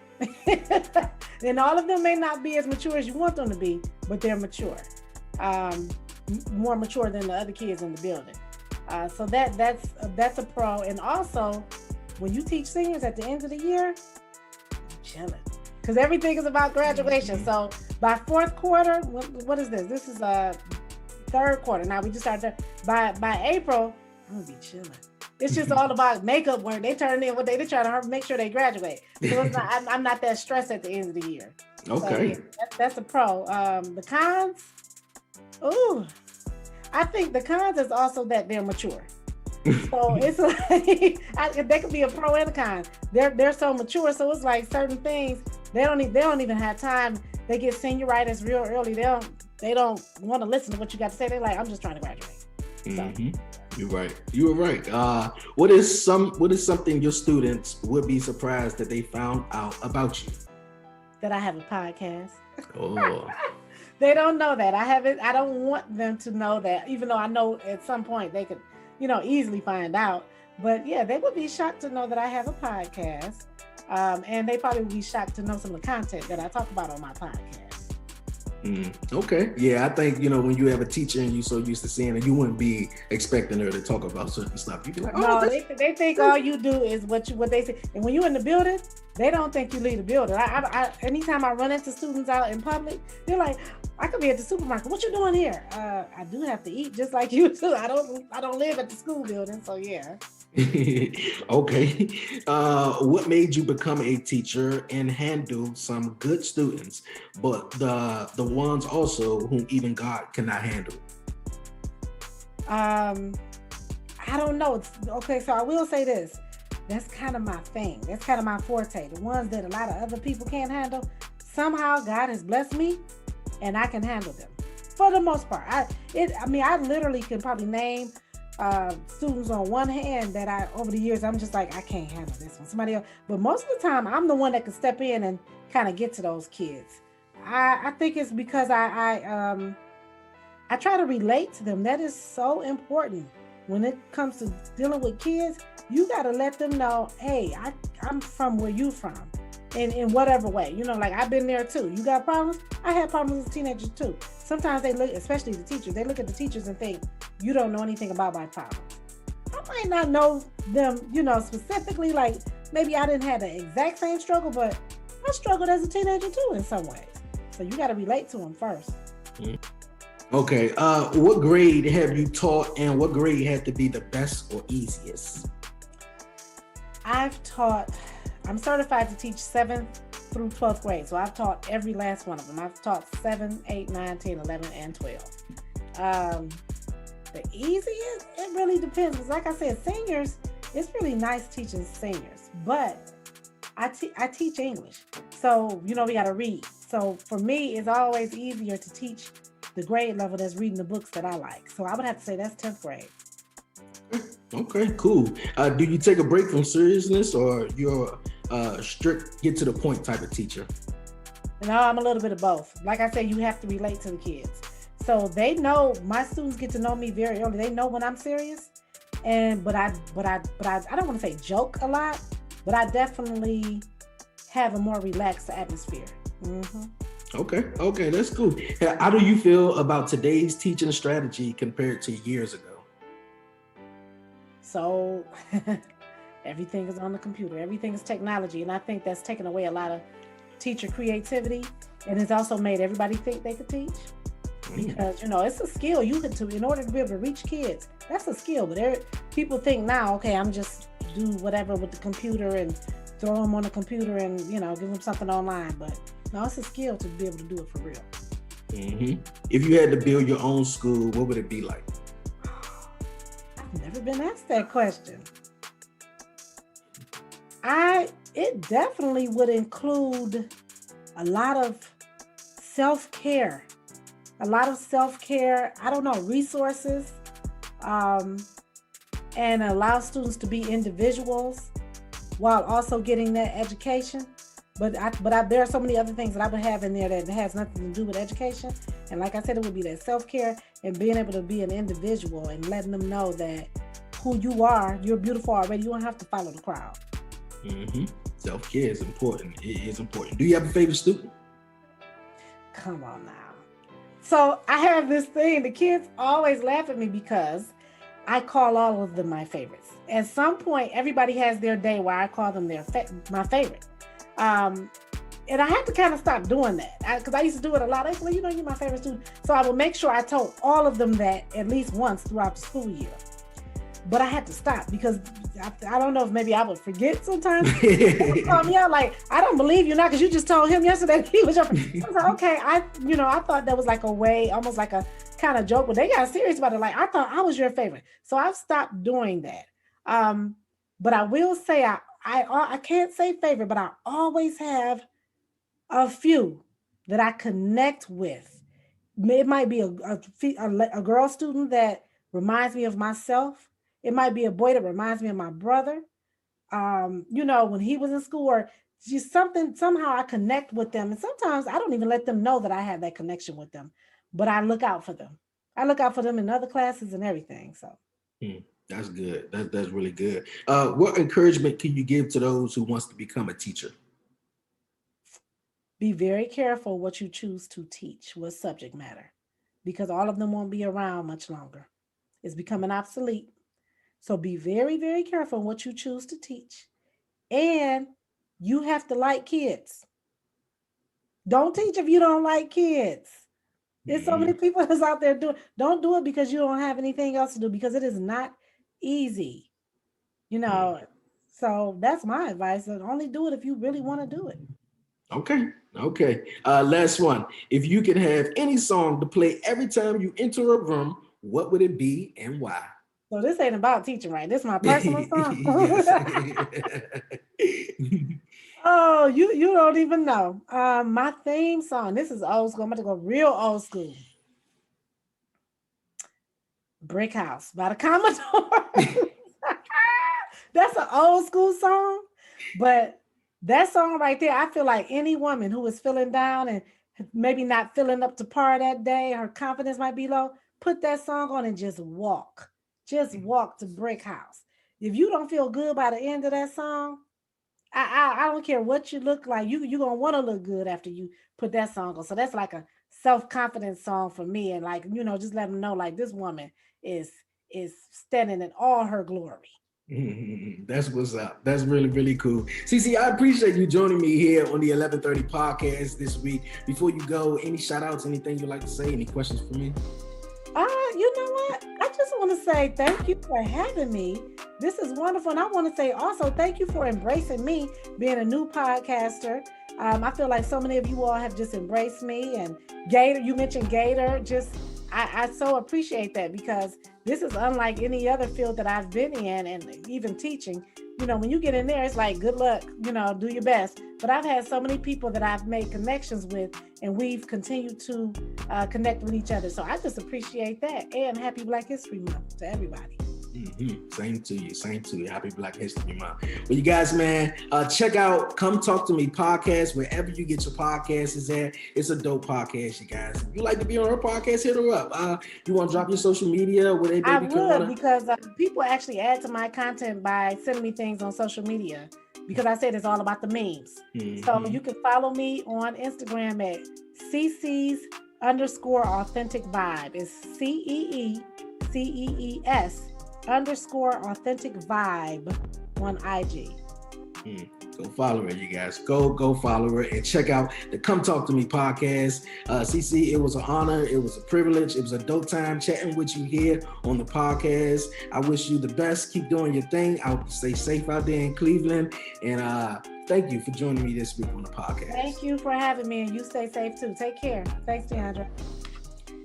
And all of them may not be as mature as you want them to be, but they're mature. More mature than the other kids in the building. So that's a pro. And also, when you teach seniors at the end of the year, you're chilling. Because everything is about graduation. So by fourth quarter, what is this? This is third quarter. Now we just started by April, I'm gonna be chilling. It's just all about makeup work. They turn in what they try to make sure they graduate. So it's not, I'm not that stressed at the end of the year. Okay. So, yeah, that's a pro. The cons, I think the cons is also that they're mature. So it's like they could be a pro and a con. They're so mature, so it's like certain things they don't even have time. They get senioritis real early. They don't want to listen to what you got to say. They're like, I'm just trying to graduate. So. You were right. What is something your students would be surprised that they found out about you? That I have a podcast. Oh. They don't know that. I don't want them to know that, even though I know at some point they could, easily find out. But yeah, they would be shocked to know that I have a podcast. And they probably would be shocked to know some of the content that I talk about on my podcast. Okay. Yeah, I think, when you have a teacher and you're so used to seeing it, you wouldn't be expecting her to talk about certain stuff. You'd be like, no, they think all you do is what they say. And when you're in the building, they don't think you leave the building. I anytime I run into students out in public, they're like, I could be at the supermarket. What you doing here? I do have to eat just like you too. I don't live at the school building, so yeah. Okay. What made you become a teacher and handle some good students, but the ones also whom even God cannot handle? I don't know. Okay, so I will say this. That's kind of my thing. That's kind of my forte. The ones that a lot of other people can't handle. Somehow God has blessed me and I can handle them for the most part. I literally can probably name students on one hand that over the years, I'm just like, I can't handle this one. Somebody else. But most of the time, I'm the one that can step in and kind of get to those kids. I think it's because I try to relate to them. That is so important. When it comes to dealing with kids, you got to let them know, hey, I'm from where you from. In whatever way, like I've been there too. You got problems? I had problems as teenagers too. Sometimes they look, especially the teachers, they look at the teachers and think, you don't know anything about my problems. I might not know them, specifically, like maybe I didn't have the exact same struggle, but I struggled as a teenager too in some ways. So you got to relate to them first. Okay. What grade have you taught and what grade had to be the best or easiest? I'm certified to teach 7th through 12th grade. So I've taught every last one of them. I've taught 7, 8, 9, 10, 11, and 12. The easiest, it really depends. Because like I said, seniors, it's really nice teaching seniors. But I teach English. So, we got to read. So for me, it's always easier to teach the grade level that's reading the books that I like. So I would have to say that's 10th grade. Okay, cool. Do you take a break from seriousness or you're strict, get to the point type of teacher? No, I'm a little bit of both. Like I said, you have to relate to the kids. So they know, my students get to know me very early. They know when I'm serious. But I don't want to say joke a lot, but I definitely have a more relaxed atmosphere. Mm-hmm. Okay, that's cool. How do you feel about today's teaching strategy compared to years ago? So everything is on the computer, everything is technology, and I think that's taken away a lot of teacher creativity, and it's also made everybody think they could teach. Because it's a skill you could in order to be able to reach kids. That's a skill, but people think now, okay, I'm just do whatever with the computer and throw them on the computer and give them something online. But no, it's a skill to be able to do it for real. Mm-hmm. If you had to build your own school, what would it be like? I've never been asked that question. It definitely would include a lot of self-care. I don't know, resources, and allow students to be individuals while also getting that education. But there are so many other things that I would have in there that has nothing to do with education. And like I said, it would be that self-care and being able to be an individual and letting them know that who you are, you're beautiful already. You don't have to follow the crowd. Mm-hmm. Self-care is important. It is important. Do you have a favorite student? Come on now. So I have this thing, the kids always laugh at me because I call all of them my favorites. At some point, everybody has their day where I call them my favorite. And I had to kind of stop doing that because I used to do it a lot. I said, well, you're my favorite student. So I would make sure I told all of them that at least once throughout the school year. But I had to stop because I don't know if maybe I would forget sometimes. They call me out like, I don't believe you now because you just told him yesterday that he was your friend. I was like, okay, I thought that was like a way, almost like a kind of joke, but they got serious about it. Like, I thought I was your favorite. So I've stopped doing that. But I will say, I can't say favorite, but I always have a few that I connect with. It might be a girl student that reminds me of myself. It might be a boy that reminds me of my brother, when he was in school, or just somehow I connect with them. And sometimes I don't even let them know that I have that connection with them, but I look out for them. I look out for them in other classes and everything. So that's good. That's really good. What encouragement can you give to those who wants to become a teacher? Be very careful what you choose to teach, what subject matter, because all of them won't be around much longer. It's becoming obsolete. So be very, very careful what you choose to teach. And you have to like kids. Don't teach if you don't like kids. There's so many people that's out there don't do it because you don't have anything else to do, because it is not easy. So that's my advice. Only do it if you really want to do it. Okay. Last one. If you could have any song to play every time you enter a room, what would it be and why? So this ain't about teaching, right? This is my personal song. Oh, you don't even know. My theme song. This is old school. I'm about to go real old school. Brick House by the Commodore. That's an old school song, but that song right there, I feel like any woman who is feeling down and maybe not feeling up to par that day, her confidence might be low, put that song on and just walk. Just walk to Brick House. If you don't feel good by the end of that song, I don't care what you look like. You're going to want to look good after you put that song on. So that's like a self-confidence song for me. And just let them know like this woman is standing in all her glory. That's what's up. That's really, really cool. Cee Cee, I appreciate you joining me here on the 1130 podcast this week. Before you go, any shout outs, anything you'd like to say, any questions for me? You know what? I just want to say thank you for having me. This is wonderful. And I want to say also thank you for embracing me being a new podcaster. I feel like so many of you all have just embraced me. And Gator, you mentioned Gator. I so appreciate that, because this is unlike any other field that I've been in, and even teaching. When you get in there, it's like, good luck, do your best. But I've had so many people that I've made connections with, and we've continued to connect with each other. So I just appreciate that. And happy Black History Month to everybody. Mm-hmm. Same to you. Happy Black History Month. Well, you guys, man, check out Come Talk to Me podcast wherever you get your podcasts is at. It's a dope podcast, you guys. If you like to be on our podcast, hit her up. You want to drop your social media? I would, because people actually add to my content by sending me things on social media. because I said it's all about the memes. So you can follow me on Instagram at CeCe's_authentic vibe. It's CeeCees_authentic vibe on IG. Go follow her, you guys. Go follow her and check out the Come Talk to Me podcast. Cee Cee, it was an honor. It was a privilege. It was a dope time chatting with you here on the podcast. I wish you the best. Keep doing your thing. I hope you stay safe out there in Cleveland. And thank you for joining me this week on the podcast. Thank you for having me, and you stay safe too. Take care. Thanks, DeAndre.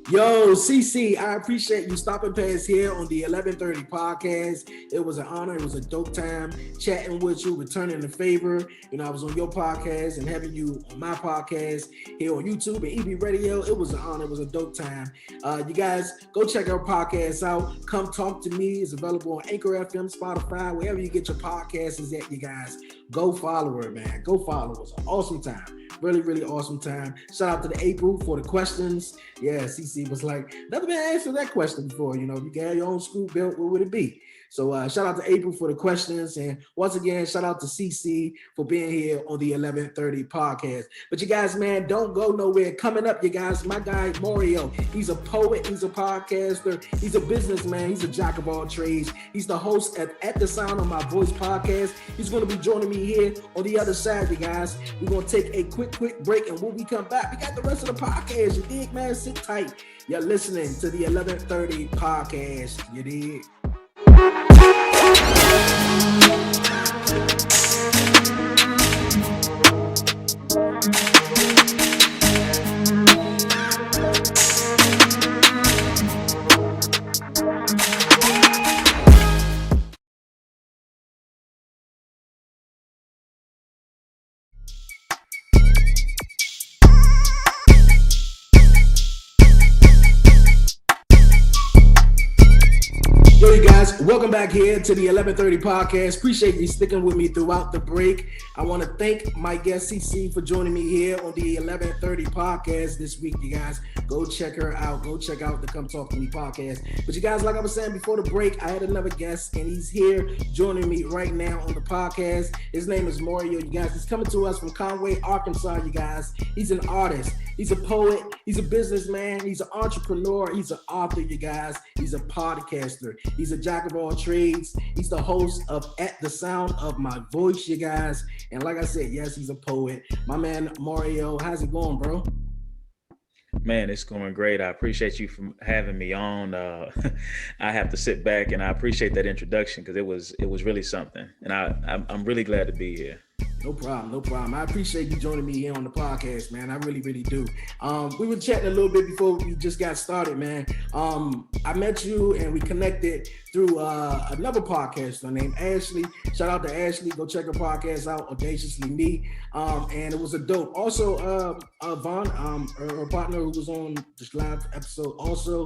Yo, Cee Cee, I appreciate you stopping past here on the 1130 podcast. It was an honor. It was a dope time chatting with you, returning the favor. You know, I was on your podcast and having you on my podcast here on YouTube and EB Radio. It was an honor. It was a dope time. You guys, go check our podcast out. Come Talk to Me is available on Anchor FM, Spotify, wherever you get your podcasts is at, you guys. Go follow her, man. Go follow her. It was an awesome time. Really, really awesome time. Shout out to the April for the questions. Yeah, Cee Cee was like, never been answered that question before. You know, if you got your own school built, what would it be? So shout out to April for the questions. And once again, shout out to Cee Cee for being here on the 1130 podcast. But you guys, man, don't go nowhere. Coming up, you guys, my guy, Moreo. He's a poet. He's a podcaster. He's a businessman. He's a jack of all trades. He's the host at the Sound of My Voice podcast. He's going to be joining me here on the other side, you guys. We're going to take a quick break. And when we come back, we got the rest of the podcast. You dig, man? Sit tight. You're listening to the 1130 podcast. You dig? You guys, welcome back here to the 1130 podcast. Appreciate you sticking with me throughout the break. I want to thank my guest Cee Cee for joining me here on the 1130 podcast this week. You guys, go check her out. Go check out the Come Talk to Me podcast. But you guys, like I was saying before the break, I had another guest and he's here joining me right now on the podcast. His name is Moreo. You guys, he's coming to us from Conway, Arkansas. You guys, he's an artist. He's a poet. He's a businessman. He's an entrepreneur. He's an author. You guys, he's a podcaster. He's a jack of all trades. He's the host of At the Sound of My Voice, you guys. And like I said, yes, he's a poet. My man, Moreo, how's it going, bro? Man, it's going great. I appreciate you for having me on. I have to sit back and I appreciate that introduction because it was really something. And I'm really glad to be here. No problem. I appreciate you joining me here on the podcast, man. I really, really do. We were chatting a little bit before we just got started, man. I met you and we connected through another podcaster named Ashley. Shout out to Ashley. Go check her podcast out, Audaciously Me. And it was a dope. Also, Vaughn, her partner who was on this last episode also.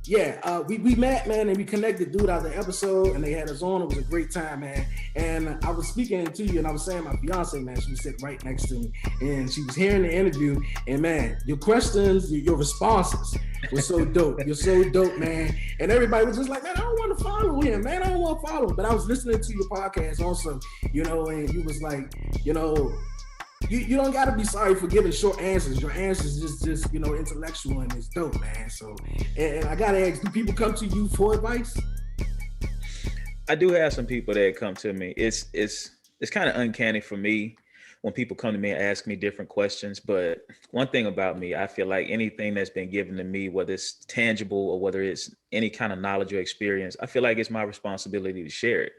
We met, man, and we connected throughout the episode, and they had us on. It was a great time, man. And I was speaking to you, and I was saying my fiance, man, she was sitting right next to me, and she was hearing the interview. And man, your questions, your responses were so dope. You're so dope, man. And everybody was just like, man, I don't want to follow him, man. I don't want to follow him. But I was listening to your podcast also, you know, and you was like, you know, you don't got to be sorry for giving short answers. Your answers just you know, intellectual, and it's dope, man. So, and I got to ask, do people come to you for advice? I do have some people that come to me. It's kind of uncanny for me when people come to me and ask me different questions. But one thing about me, I feel like anything that's been given to me, whether it's tangible or whether it's any kind of knowledge or experience, I feel like it's my responsibility to share it.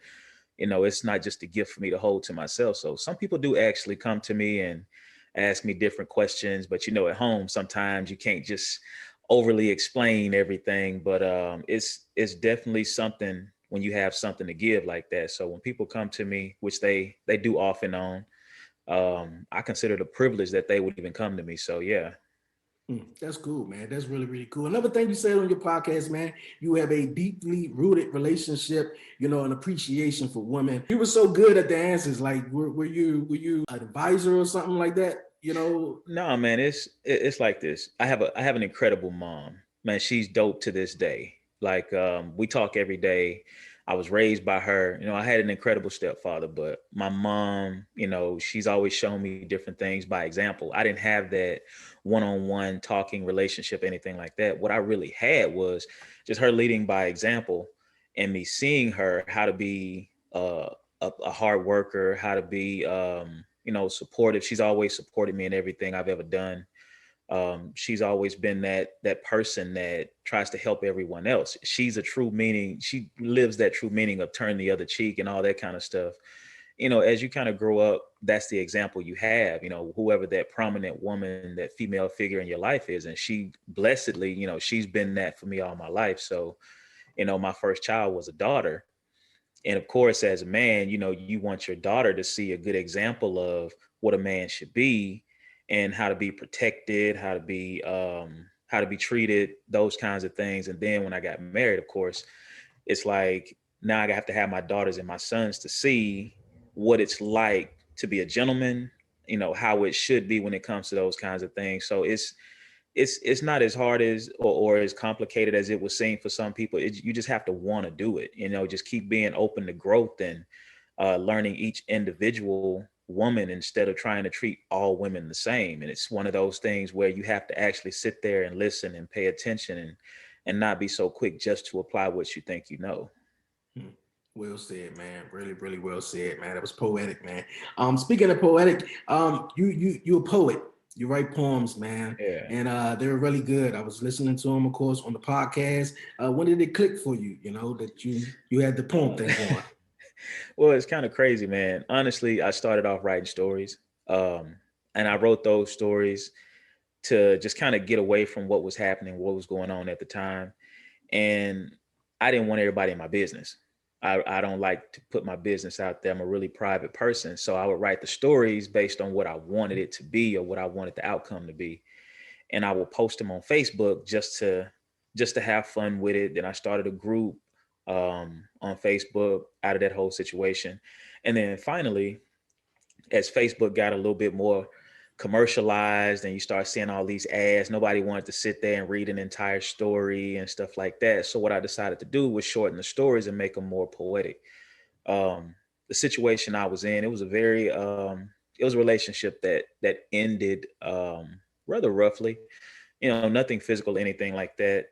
You know, it's not just a gift for me to hold to myself. So some people do actually come to me and ask me different questions, but you know, at home, sometimes you can't just overly explain everything, but it's definitely something when you have something to give like that. So when people come to me, which they do off and on, I consider it a privilege that they would even come to me. So yeah. That's cool, man. That's really, really cool. Another thing you said on your podcast, man, you have a deeply rooted relationship, you know, an appreciation for women. You were so good at the answers. Like, were you an advisor or something like that? You know? No, man, it's like this. I have an incredible mom, man. She's dope to this day. Like, we talk every day. I was raised by her. I had an incredible stepfather, but my mom, she's always shown me different things by example. I didn't have that one-on-one talking relationship, anything like that. What I really had was just her leading by example and me seeing her how to be a hard worker, how to be, supportive. She's always supported me in everything I've ever done. She's always been that person that tries to help everyone else. She lives that true meaning of turn the other cheek and all that kind of stuff. As you kind of grow up, that's the example you have, whoever that prominent woman, that female figure in your life is. And she blessedly, she's been that for me all my life. So, my first child was a daughter. And of course, as a man, you want your daughter to see a good example of what a man should be and how to be protected, how to be treated, those kinds of things. And then when I got married, of course, it's like now I have to have my daughters and my sons to see what it's like to be a gentleman, how it should be when it comes to those kinds of things. So it's not as hard as or as complicated as it was seem for some people. You just have to want to do it, just keep being open to growth and learning each individual woman instead of trying to treat all women the same. And it's one of those things where you have to actually sit there and listen and pay attention and not be so quick just to apply what you think you know. Well said, man. Really, really well said, man. That was poetic, man. Speaking of poetic, you're a poet. You write poems, man. Yeah. And they're really good. I was listening to them, of course, on the podcast. When did it click for you, that you had the poem thing going? Well, it's kind of crazy, man. Honestly, I started off writing stories. And I wrote those stories to just kind of get away from what was happening, what was going on at the time. And I didn't want everybody in my business. I don't like to put my business out there. I'm a really private person. So I would write the stories based on what I wanted it to be or what I wanted the outcome to be. And I will post them on Facebook just to have fun with it. Then I started a group on Facebook out of that whole situation. And then finally, as Facebook got a little bit more commercialized and you start seeing all these ads, nobody wanted to sit there and read an entire story and stuff like that. So what I decided to do was shorten the stories and make them more poetic. The situation I was in, it was a very, it was a relationship that ended rather roughly, nothing physical, anything like that.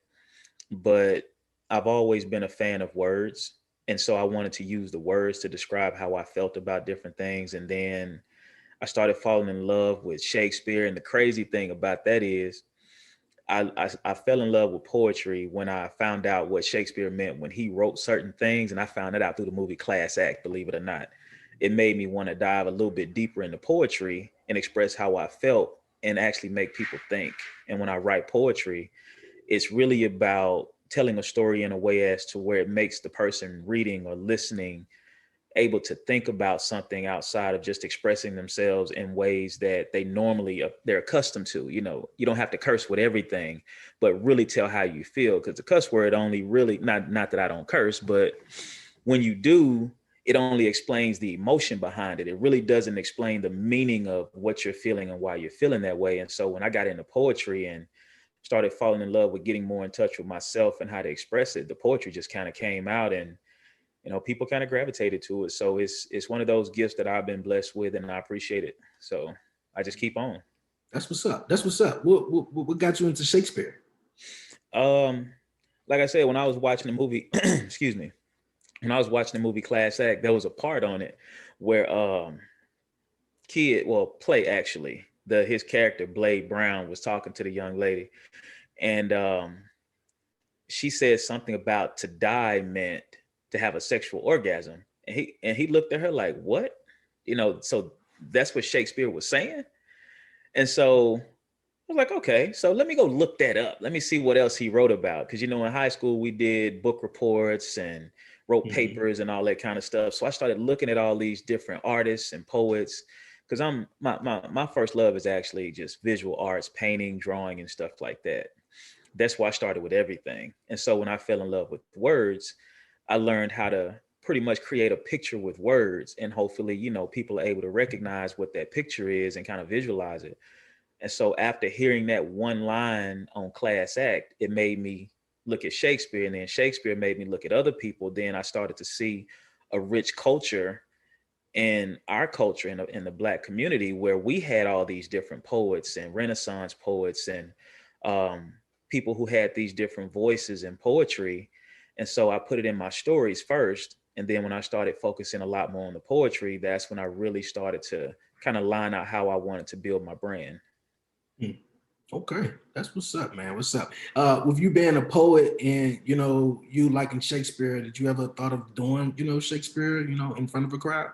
But I've always been a fan of words. And so I wanted to use the words to describe how I felt about different things. And then I started falling in love with Shakespeare. And the crazy thing about that is I fell in love with poetry when I found out what Shakespeare meant when he wrote certain things. And I found that out through the movie Class Act, believe it or not. It made me want to dive a little bit deeper into poetry and express how I felt and actually make people think. And when I write poetry, it's really about telling a story in a way as to where it makes the person reading or listening able to think about something outside of just expressing themselves in ways that they're accustomed to. You don't have to curse with everything, but really tell how you feel, because the cuss word only really, not that I don't curse, but when you do, it only explains the emotion behind it. It really doesn't explain the meaning of what you're feeling and why you're feeling that way. And so when I got into poetry and started falling in love with getting more in touch with myself and how to express it, the poetry just kind of came out and people kind of gravitated to it. So it's one of those gifts that I've been blessed with, and I appreciate it. So I just keep on. That's what's up. That's what's up. What got you into Shakespeare? Like I said, when I was watching the movie, excuse me, when I was watching the movie Class Act, there was a part on it where his character Blade Brown was talking to the young lady, and she said something about to die meant to have a sexual orgasm. And he looked at her like, what? So that's what Shakespeare was saying. And so I was like, okay, so let me go look that up. Let me see what else he wrote about. Because, in high school, we did book reports and wrote papers and all that kind of stuff. So I started looking at all these different artists and poets, because my first love is actually just visual arts, painting, drawing, and stuff like that. That's why I started with everything. And so when I fell in love with words, I learned how to pretty much create a picture with words, and hopefully, people are able to recognize what that picture is and kind of visualize it. And so after hearing that one line on Class Act, it made me look at Shakespeare, and then Shakespeare made me look at other people. Then I started to see a rich culture in our culture in the Black community, where we had all these different poets and Renaissance poets and people who had these different voices in poetry. And so I put it in my stories first. And then when I started focusing a lot more on the poetry, that's when I really started to kind of line out how I wanted to build my brand. Okay, that's what's up, man. What's up? With you being a poet and, you liking Shakespeare, did you ever thought of doing, Shakespeare, in front of a crowd?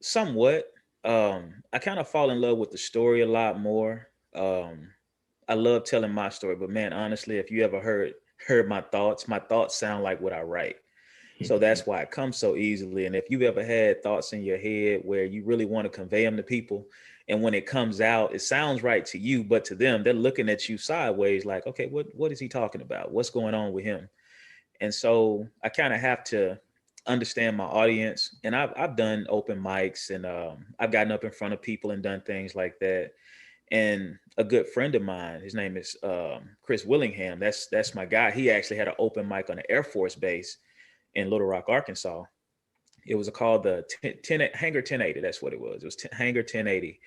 Somewhat. I kind of fall in love with the story a lot more. I love telling my story, but man, honestly, if you ever heard my thoughts sound like what I write. So that's why it comes so easily. And if you've ever had thoughts in your head where you really want to convey them to people, and when it comes out, it sounds right to you, but to them, they're looking at you sideways like, okay, what is he talking about? What's going on with him? And so I kind of have to understand my audience. And I've done open mics, and I've gotten up in front of people and done things like that. And a good friend of mine, his name is Chris Willingham. That's my guy. He actually had an open mic on the Air Force Base in Little Rock, Arkansas. It was called the Hangar 1080. That's what it was. It was Hangar 1080.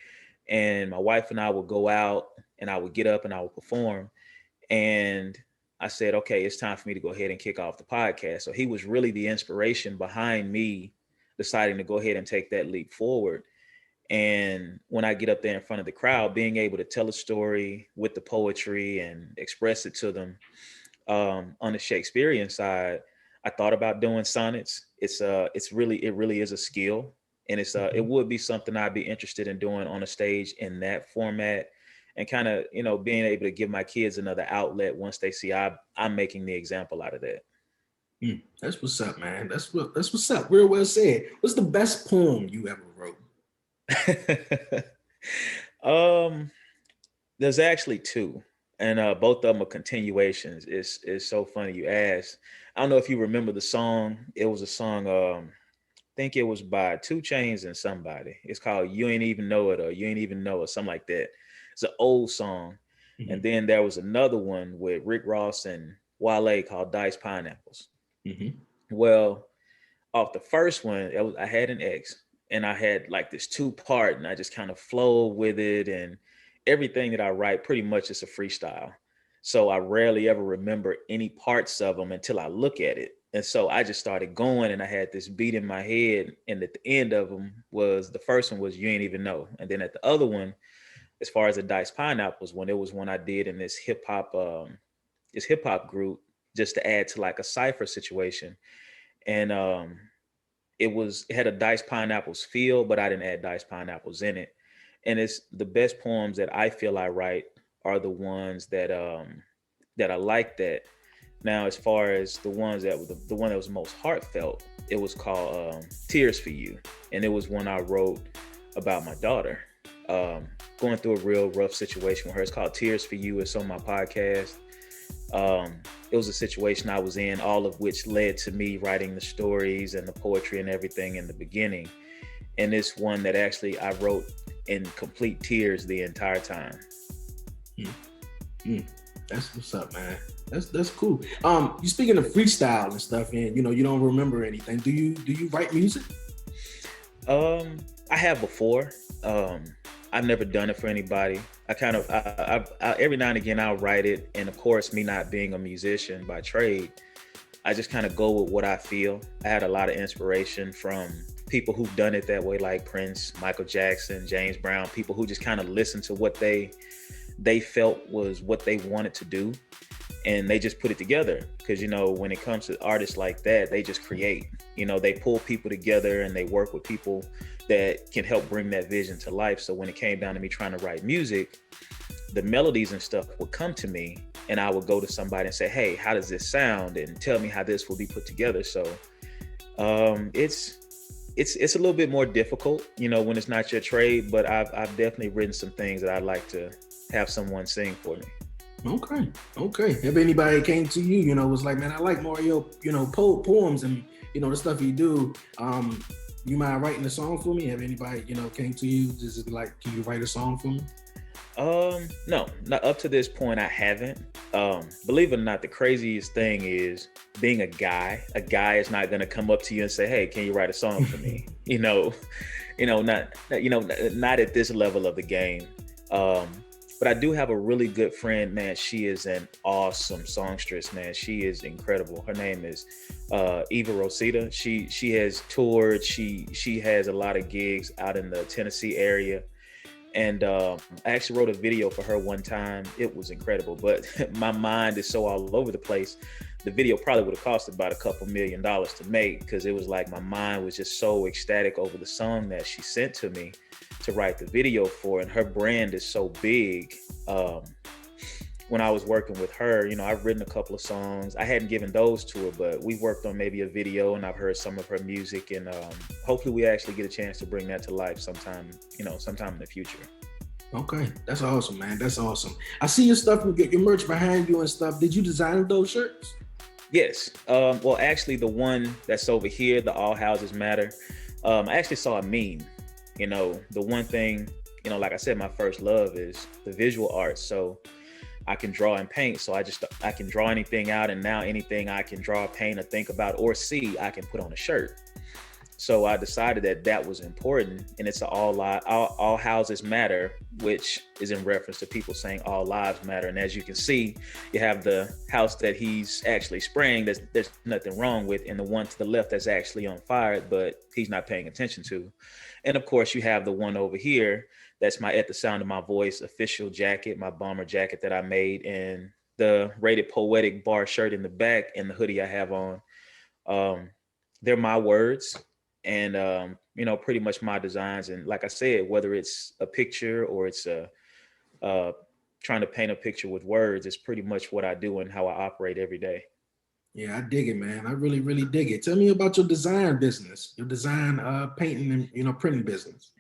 And my wife and I would go out, and I would get up and I would perform. And I said, okay, it's time for me to go ahead and kick off the podcast. So he was really the inspiration behind me deciding to go ahead and take that leap forward. And when I get up there in front of the crowd, being able to tell a story with the poetry and express it to them, on the Shakespearean side, I thought about doing sonnets. It really is a skill, and it would be something I'd be interested in doing on a stage in that format, and kind of, being able to give my kids another outlet once they see I'm making the example out of that. That's what's up, man. That's what's up. Real well said. What's the best poem you ever wrote? There's actually two, and both of them are continuations. It's so funny you asked. I don't know if you remember the song. It was a song, I think it was by 2 Chainz and somebody. It's called You Ain't Even Know It, or You Ain't Even Know It, something like that. It's an old song. Mm-hmm. And then there was another one with Rick Ross and Wale called Diced Pineapples. Mm-hmm. Well, off the first one, I had an ex, and I had like this 2-part, and I just kind of flow with it, and everything that I write pretty much is a freestyle. So I rarely ever remember any parts of them until I look at it. And so I just started going, and I had this beat in my head. And at the end of them the first one was You Ain't Even Know. And then at the other one, as far as the Diced Pineapples one, it was one I did in this hip hop group, just to add to like a cipher situation. And it had a diced pineapples feel, but I didn't add diced pineapples in it. And it's the best poems that I feel I write are the ones that I like that. Now, as far as the ones the one that was most heartfelt, it was called Tears for You. And it was one I wrote about my daughter, going through a real rough situation with her. It's called Tears for You. It's on my podcast. It was a situation I was in, all of which led to me writing the stories and the poetry and everything in the beginning. And it's one that actually I wrote in complete tears the entire time. That's what's up, man. That's cool. You speaking of freestyle and stuff, and you don't remember anything. Do you write music? I have before. I've never done it for anybody. I every now and again I'll write it, and of course, me not being a musician by trade, I just kind of go with what I feel. I had a lot of inspiration from people who've done it that way, like Prince, Michael Jackson, James Brown, people who just kind of listen to what they felt was what they wanted to do, and they just put it together. Because when it comes to artists like that, they just create. They pull people together and they work with people that can help bring that vision to life. So when it came down to me trying to write music, the melodies and stuff would come to me, and I would go to somebody and say, hey, how does this sound? And tell me how this will be put together. So it's a little bit more difficult, when it's not your trade, but I've definitely written some things that I'd like to have someone sing for me. Okay. If anybody came to you, was like, man, I like Moreo, poems and, the stuff you do, you mind writing a song for me? Have anybody, came to you, just like, can you write a song for me? No, not up to this point. I haven't. Believe it or not, the craziest thing is being a guy. A guy is not gonna come up to you and say, "Hey, can you write a song for me?" Not at this level of the game. But I do have a really good friend, man. She is an awesome songstress, man. She is incredible. Her name is Eva Rosita. She has toured. She has a lot of gigs out in the Tennessee area. And I actually wrote a video for her one time. It was incredible, but my mind is so all over the place. The video probably would have cost about a couple $1 million to make, because it was like my mind was just so ecstatic over the song that she sent to me to write the video for. And her brand is so big. When I was working with her, I've written a couple of songs. I hadn't given those to her, but we worked on maybe a video, and I've heard some of her music, and hopefully we actually get a chance to bring that to life sometime in the future. Okay, that's awesome, man. That's awesome. I see your stuff, you get your merch behind you and stuff. Did you design those shirts? Yes. Well, actually, the one that's over here, the All Houses Matter, I actually saw a meme. The one thing, like I said, my first love is the visual arts. So I can draw and paint. So I can draw anything out, and now anything I can draw, paint, or think about or see, I can put on a shirt. So I decided that was important, and it's all houses matter, which is in reference to people saying all lives matter. And as you can see, you have the house that he's actually spraying there's nothing wrong with, and the one to the left that's actually on fire, but he's not paying attention to. And of course, you have the one over here that's my At the Sound of My Voice official jacket, my bomber jacket that I made, and the Rated Poetic bar shirt in the back, and the hoodie I have on. They're my words. And, pretty much my designs. And like I said, whether it's a picture or it's trying to paint a picture with words, it's pretty much what I do and how I operate every day. Yeah, I dig it, man. I really, really dig it. Tell me about your design business, your design painting and, printing business.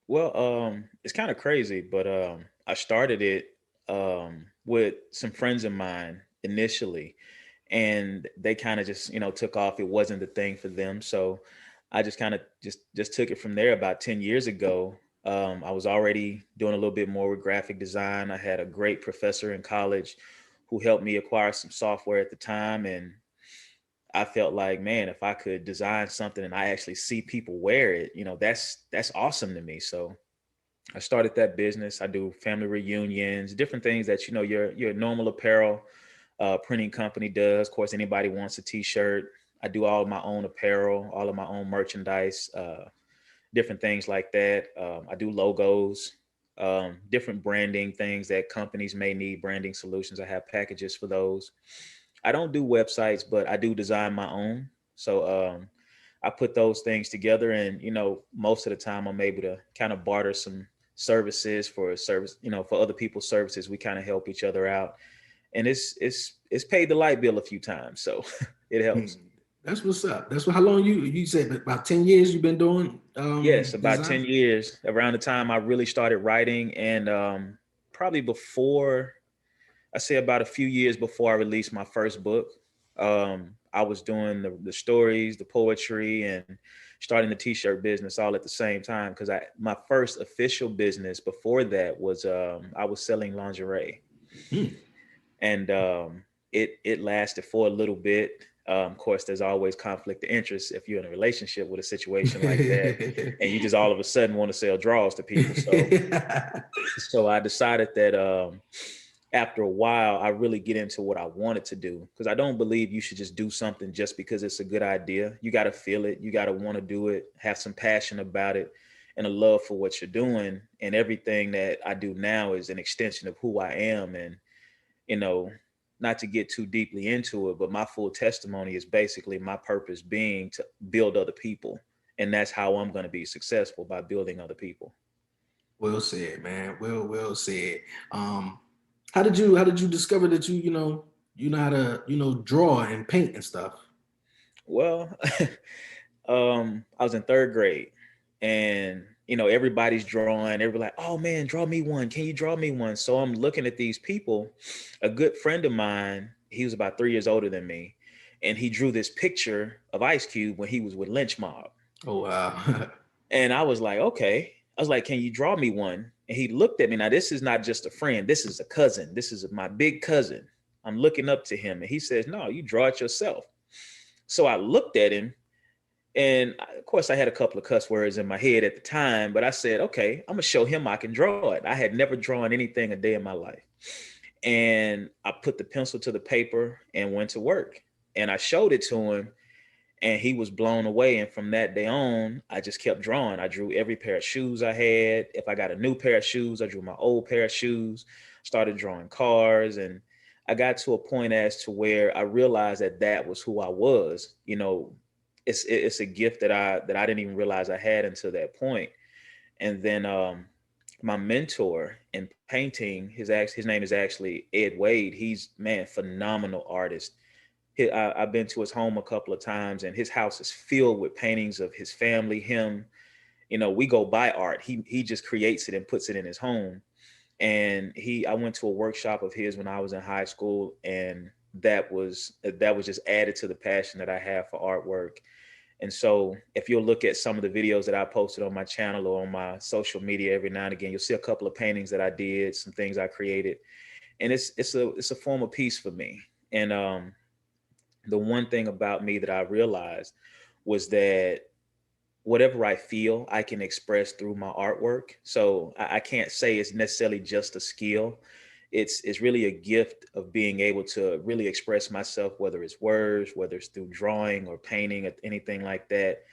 Well, it's kind of crazy, but I started it with some friends of mine initially, and they kind of just, took off. It wasn't the thing for them. So I just kind of just took it from there. About 10 years ago, I was already doing a little bit more with graphic design. I had a great professor in college who helped me acquire some software at the time. And I felt like, man, if I could design something and I actually see people wear it, that's awesome to me. So I started that business. I do family reunions, different things that, your normal apparel printing company does. Of course, anybody wants a t-shirt. I do all of my own apparel, all of my own merchandise, different things like that. I do logos, different branding things that companies may need, branding solutions. I have packages for those. I don't do websites, but I do design my own. So I put those things together, and, most of the time I'm able to kind of barter some services for other people's services. We kind of help each other out, and it's paid the light bill a few times. So it helps. That's what's up. How long you said about 10 years you've been doing? Yes, about design? 10 years, around the time I really started writing, and probably before, I say about a few years before I released my first book. I was doing the stories, the poetry, and starting the t-shirt business all at the same time, because my first official business before that was I was selling lingerie. And it lasted for a little bit. Of course, there's always conflict of interest if you're in a relationship with a situation like that, and you just all of a sudden want to sell drawers to people. So I decided that after a while, I really get into what I wanted to do, because I don't believe you should just do something just because it's a good idea. You got to feel it. You got to want to do it, have some passion about it, and a love for what you're doing. And everything that I do now is an extension of who I am. And, not to get too deeply into it, but my full testimony is basically my purpose being to build other people. And that's how I'm going to be successful, by building other people. Well said, man. Well said. How did you discover that you know how to, draw and paint and stuff? Well, I was in third grade, and everybody's drawing. Everybody like, oh man, draw me one. Can you draw me one? So I'm looking at these people. A good friend of mine, he was about 3 years older than me, and he drew this picture of Ice Cube when he was with Lynch Mob. Oh wow. And I was like, okay. I was like, can you draw me one? And he looked at me. Now, this is not just a friend. This is a cousin. This is my big cousin. I'm looking up to him. And he says, no, you draw it yourself. So I looked at him. And of course, I had a couple of cuss words in my head at the time. But I said, okay, I'm going to show him I can draw it. I had never drawn anything a day in my life. And I put the pencil to the paper and went to work. And I showed it to him. And he was blown away. And from that day on, I just kept drawing. I drew every pair of shoes I had. If I got a new pair of shoes, I drew my old pair of shoes, started drawing cars. And I got to a point as to where I realized that that was who I was. You know, it's a gift that I didn't even realize I had until that point. And then my mentor in painting, his name is actually Ed Wade. He's, man, phenomenal artist. I've been to his home a couple of times, and his house is filled with paintings of his family, him. You know, we go buy art. He just creates it and puts it in his home. And I went to a workshop of his when I was in high school, and that was just added to the passion that I have for artwork. And so if you'll look at some of the videos that I posted on my channel or on my social media every now and again, you'll see a couple of paintings that I did, some things I created. And it's a form of peace for me. And the one thing about me that I realized was that whatever I feel, I can express through my artwork. So I can't say it's necessarily just a skill. It's really a gift of being able to really express myself, whether it's words, whether it's through drawing or painting or anything like that.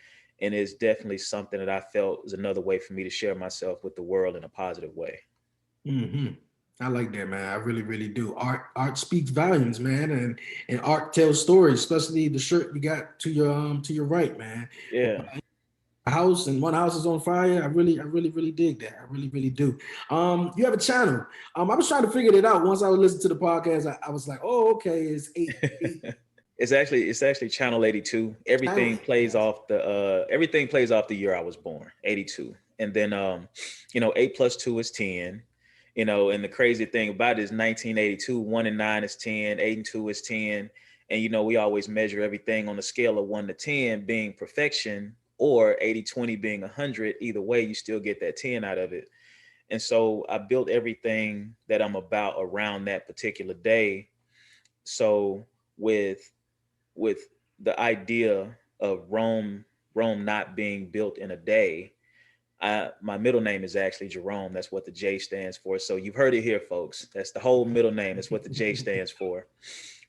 And it's definitely something that I felt was another way for me to share myself with the world in a positive way. Mm-hmm. I like that, man. I really, really do. Art speaks volumes, man, and art tells stories. Especially the shirt you got to your right, man. Yeah. House, and one house is on fire. I really dig that. I really, really do. You have a channel. I was trying to figure it out once I would listen to the podcast. I was like, oh, okay, it's eight. It's actually channel 82. Everything plays off the year I was born, 82. And then 8 plus 2 is 10. You know, and the crazy thing about it is 1982, 1 and 9 is 10, 8 and 2 is 10. And, you know, we always measure everything on the scale of 1 to 10 being perfection, or 80-20 being 100. Either way, you still get that 10 out of it. And so I built everything that I'm about around that particular day. So with the idea of Rome not being built in a day, my middle name is actually Jerome. That's what the J stands for. So you've heard it here, folks. That's the whole middle name. That's what the J stands for.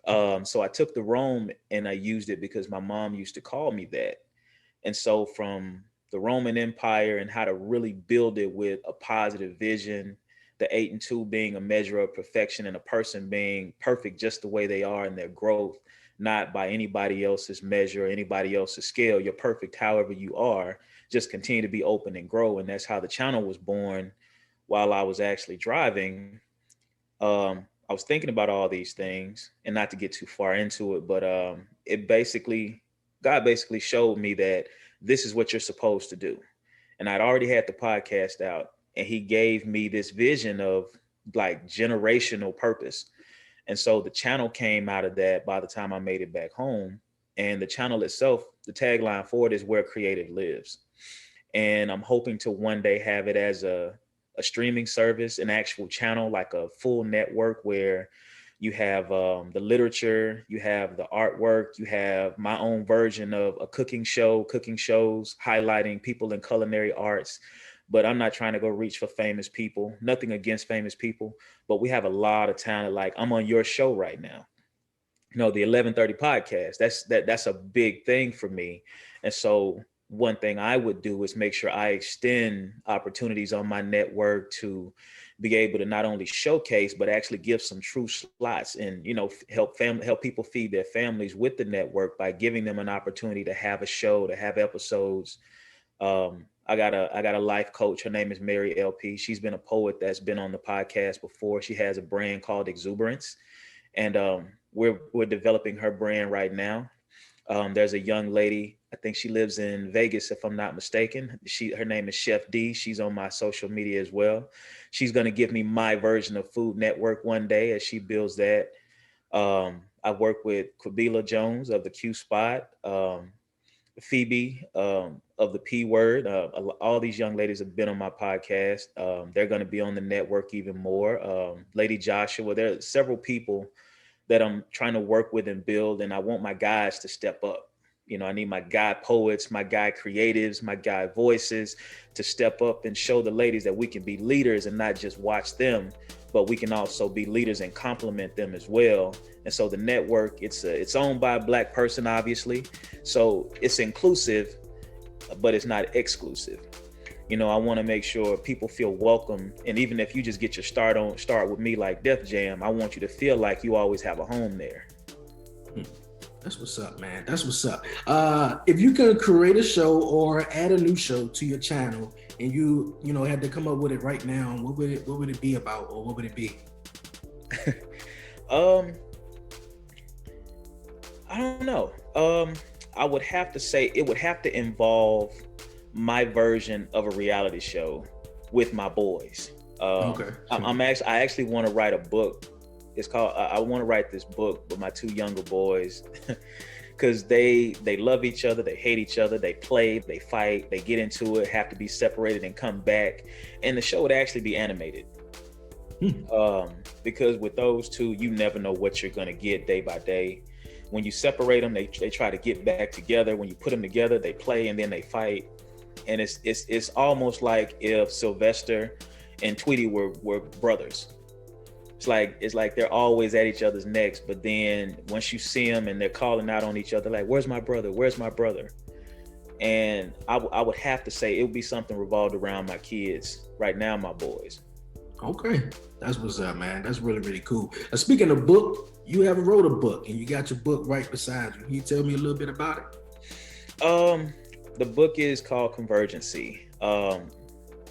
So I took the Rome and I used it because my mom used to call me that. And so from the Roman Empire and how to really build it with a positive vision, the 8 and 2 being a measure of perfection and a person being perfect just the way they are in their growth, not by anybody else's measure or anybody else's scale. You're perfect however you are. Just continue to be open and grow. And that's how the channel was born while I was actually driving. I was thinking about all these things, and not to get too far into it, but God basically showed me that this is what you're supposed to do. And I'd already had the podcast out, and he gave me this vision of like generational purpose. And so the channel came out of that by the time I made it back home. And the channel itself, the tagline for it is where creative lives. And I'm hoping to one day have it as a streaming service, an actual channel, like a full network where you have the literature, you have the artwork, you have my own version of a cooking shows highlighting people in culinary arts. But I'm not trying to go reach for famous people, nothing against famous people, but we have a lot of talent. Like I'm on your show right now, you know, the 1130 podcast, that's a big thing for me. And so one thing I would do is make sure I extend opportunities on my network to be able to not only showcase, but actually give some true slots and, you know, help people feed their families with the network by giving them an opportunity to have a show, to have episodes. I got a life coach. Her name is Mary LP. She's been a poet that's been on the podcast before. She has a brand called Exuberance, and we're developing her brand right now. There's a young lady, I think she lives in Vegas, if I'm not mistaken. Her name is Chef D. She's on my social media as well. She's going to give me my version of Food Network one day as she builds that. I work with Quabila Jones of the Q Spot. Phoebe of the P Word. All these young ladies have been on my podcast. They're going to be on the network even more. Lady Joshua, there are several people that I'm trying to work with and build, and I want my guys to step up. You know, I need my guy poets, my guy creatives, my guy voices to step up and show the ladies that we can be leaders and not just watch them, but we can also be leaders and complement them as well. And so the network, it's owned by a Black person, obviously. So it's inclusive, but it's not exclusive. You know, I want to make sure people feel welcome. And even if you just get your start with me like Def Jam, I want you to feel like you always have a home there. That's what's up, man. That's what's up. If you could create a show or add a new show to your channel and you had to come up with it right now, what would it be about, or what would it be? I don't know. I would have to say it would have to involve my version of a reality show with my boys. Okay. I actually want to write a book. It's called, I want to write this book with my two younger boys because they love each other, they hate each other, they play, they fight, they get into it, have to be separated and come back. And the show would actually be animated. Because with those two, you never know what you're going to get day by day. When you separate them, they try to get back together. When you put them together, they play and then they fight. And it's almost like if Sylvester and Tweety were brothers. It's like they're always at each other's necks, but then once you see them and they're calling out on each other, like, where's my brother? Where's my brother? And I would have to say it would be something revolved around my kids right now, my boys. Okay, that's what's up, man. That's really, really cool. Speaking of book, you haven't wrote a book and you got your book right beside you. Can you tell me a little bit about it? The book is called Convergency.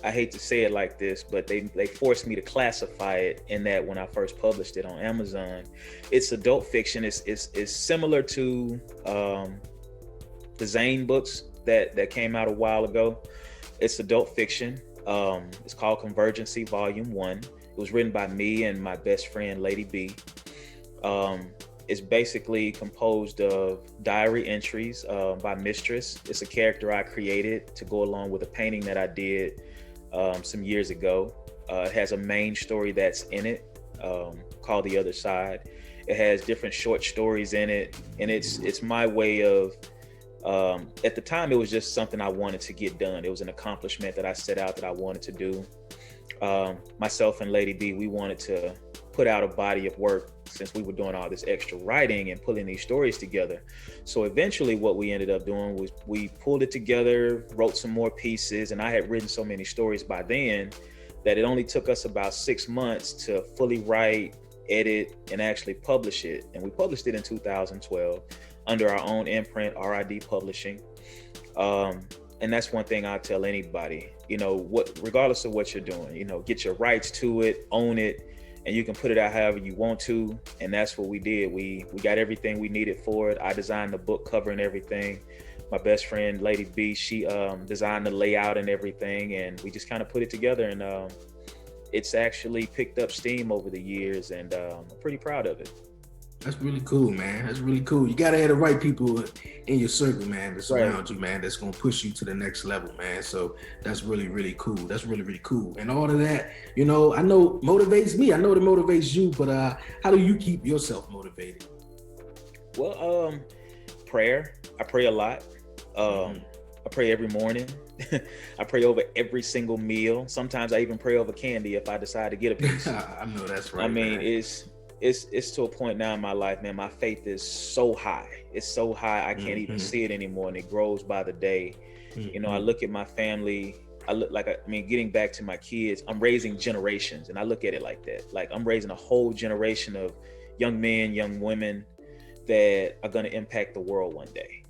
I hate to say it like this, but they forced me to classify it in that when I first published it on Amazon. It's adult fiction. It's similar to the Zane books that came out a while ago. It's adult fiction. It's called Convergency Volume 1. It was written by me and my best friend, Lady B. It's basically composed of diary entries by Mistress. It's a character I created to go along with a painting that I did some years ago. It has a main story that's in it called The Other Side. It has different short stories in it, and it's my way of at the time it was just something I wanted to get done. It was an accomplishment that I set out that I wanted to do. Myself and Lady B, we wanted to put out a body of work since we were doing all this extra writing and pulling these stories together. So eventually what we ended up doing was we pulled it together, wrote some more pieces, and I had written so many stories by then that it only took us about 6 months to fully write, edit, and actually publish it. And we published it in 2012 under our own imprint, RID Publishing. And that's one thing I tell anybody, regardless of what you're doing, get your rights to it, own it, and you can put it out however you want to. And that's what we did. We got everything we needed for it. I designed the book cover and everything. My best friend, Lady B, she designed the layout and everything. And we just kind of put it together. And it's actually picked up steam over the years. And I'm pretty proud of it. That's really cool, man. That's really cool. You gotta have the right people in your circle, man, to surround you, man, that's gonna push you to the next level, man. So that's really, really cool. That's really, really cool. And all of that, I know motivates me. I know it motivates you, but how do you keep yourself motivated? Well, prayer. I pray a lot. I pray every morning. I pray over every single meal. Sometimes I even pray over candy if I decide to get a piece. I know that's right. I mean, man. It's to a point now in my life, man, my faith is so high. It's so high I can't even see it anymore, and it grows by the day. I look at my family, getting back to my kids, I'm raising generations, and I look at it like that. Like, I'm raising a whole generation of young men, young women that are going to impact the world one day.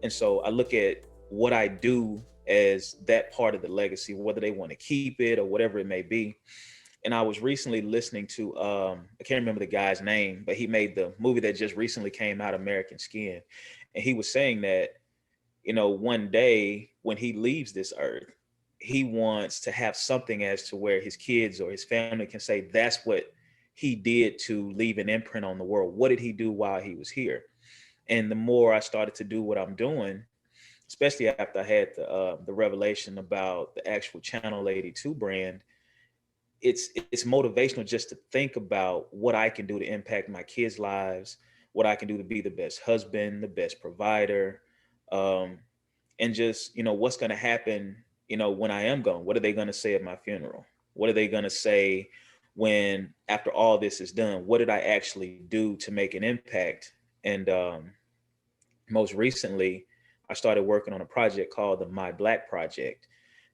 And so I look at what I do as that part of the legacy, whether they want to keep it or whatever it may be. And I was recently listening to, I can't remember the guy's name, but he made the movie that just recently came out, American Skin. And he was saying that, one day when he leaves this earth, he wants to have something as to where his kids or his family can say, that's what he did to leave an imprint on the world. What did he do while he was here? And the more I started to do what I'm doing, especially after I had the revelation about the actual Channel 82 brand, it's motivational just to think about what I can do to impact my kids' lives, what I can do to be the best husband, the best provider, um, and just what's going to happen. When I am gone, what are they going to say at my funeral? What are they going to say when after all this is done? What did I actually do to make an impact? And most recently, I started working on a project called the My Black Project,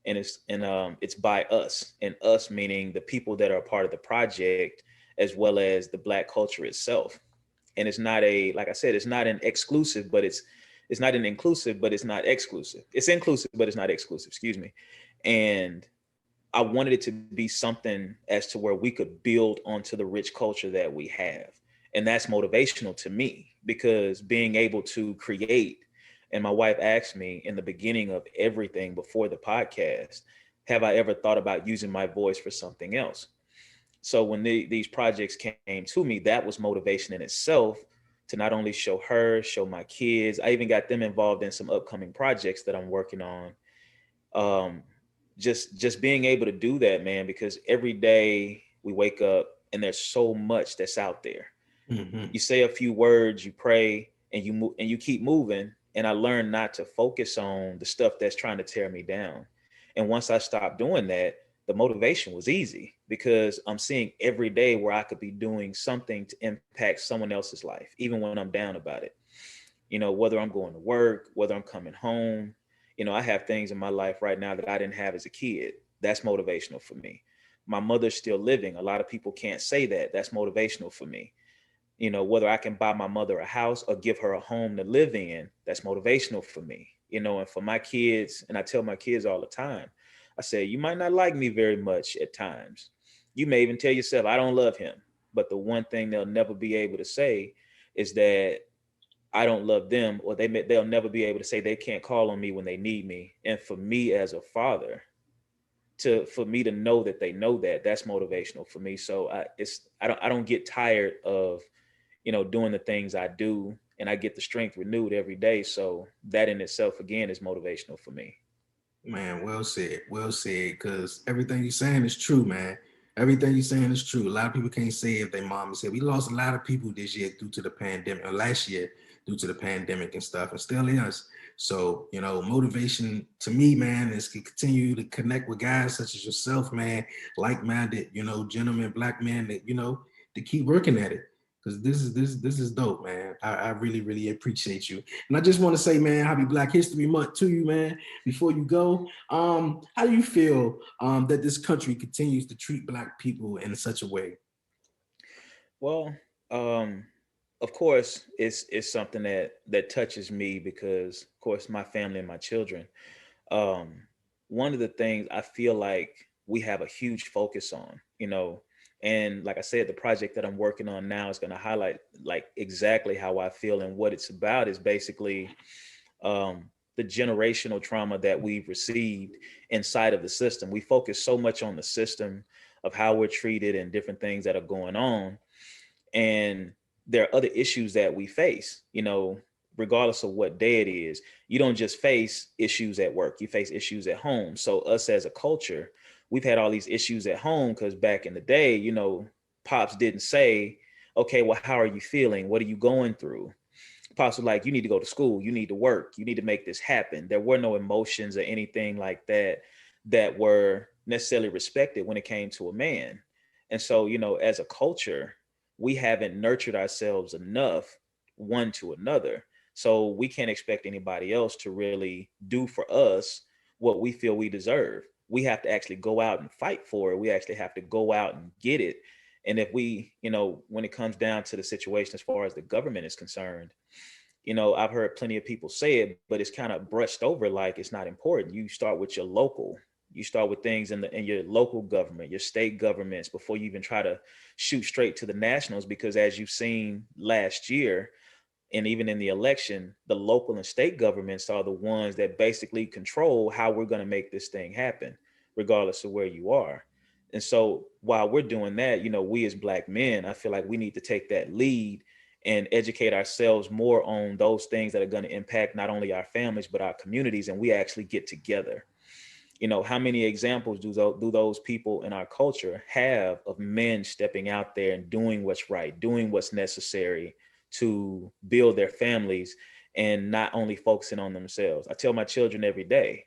and it's by us, and us meaning the people that are a part of the project, as well as the Black culture itself. And it's not like I said, it's not an exclusive, but it's not an inclusive, but it's not exclusive. It's inclusive, but it's not exclusive. Excuse me. And I wanted it to be something as to where we could build onto the rich culture that we have. And that's motivational to me, because being able to create, and my wife asked me in the beginning of everything before the podcast, have I ever thought about using my voice for something else? So when these projects came to me, that was motivation in itself, to not only show her, show my kids. I even got them involved in some upcoming projects that I'm working on. Um, just being able to do that, man, because every day we wake up and there's so much that's out there. Mm-hmm. You say a few words, you pray, and you move, and you keep moving. And I learned not to focus on the stuff that's trying to tear me down. And once I stopped doing that, the motivation was easy, because I'm seeing every day where I could be doing something to impact someone else's life, even when I'm down about it. Whether I'm going to work, whether I'm coming home, I have things in my life right now that I didn't have as a kid. That's motivational for me. My mother's still living. A lot of people can't say that. That's motivational for me. Whether I can buy my mother a house or give her a home to live in, that's motivational for me. And for my kids, and I tell my kids all the time, I say, you might not like me very much at times. You may even tell yourself, I don't love him. But the one thing they'll never be able to say is that I don't love them, or they'll never be able to say they can't call on me when they need me. And for me as a father, for me to know that they know that, that's motivational for me. So I don't get tired of doing the things I do, and I get the strength renewed every day. So that in itself, again, is motivational for me. Man, well said. Well said. Because everything you're saying is true, man. Everything you're saying is true. A lot of people can't say if their mom said. We lost a lot of people this year due to the pandemic, or last year due to the pandemic and stuff, and still is. So, motivation to me, man, is to continue to connect with guys such as yourself, man, like-minded, gentlemen, black men that, to keep working at it. Because this is dope, man. I really, really appreciate you. And I just want to say, man, happy Black History Month to you, man. Before you go, how do you feel that this country continues to treat Black people in such a way? Well, of course, it's something that touches me, because, of course, my family and my children. One of the things I feel like we have a huge focus on, and like I said, the project that I'm working on now is going to highlight like exactly how I feel, and what it's about is basically the generational trauma that we've received inside of the system. We focus so much on the system of how we're treated and different things that are going on. And there are other issues that we face, regardless of what day it is. You don't just face issues at work, you face issues at home. So us as a culture, we've had all these issues at home because back in the day, Pops didn't say, okay, well, how are you feeling? What are you going through? Pops was like, you need to go to school, you need to work, you need to make this happen. There were no emotions or anything like that that were necessarily respected when it came to a man. And so, as a culture, we haven't nurtured ourselves enough one to another. So we can't expect anybody else to really do for us what we feel we deserve. We have to actually go out and fight for it. We actually have to go out and get it. And if we, when it comes down to the situation as far as the government is concerned, I've heard plenty of people say it, but it's kind of brushed over like it's not important. You start with your local. You start with things in your local government, your state governments, before you even try to shoot straight to the nationals. Because as you've seen last year, and even in the election, the local and state governments are the ones that basically control how we're going to make this thing happen, regardless of where you are. And so while we're doing that, we as Black men, I feel like we need to take that lead and educate ourselves more on those things that are going to impact not only our families, but our communities, and we actually get together. You know, how many examples do those people in our culture have of men stepping out there and doing what's right, doing what's necessary to build their families and not only focusing on themselves? I tell my children every day,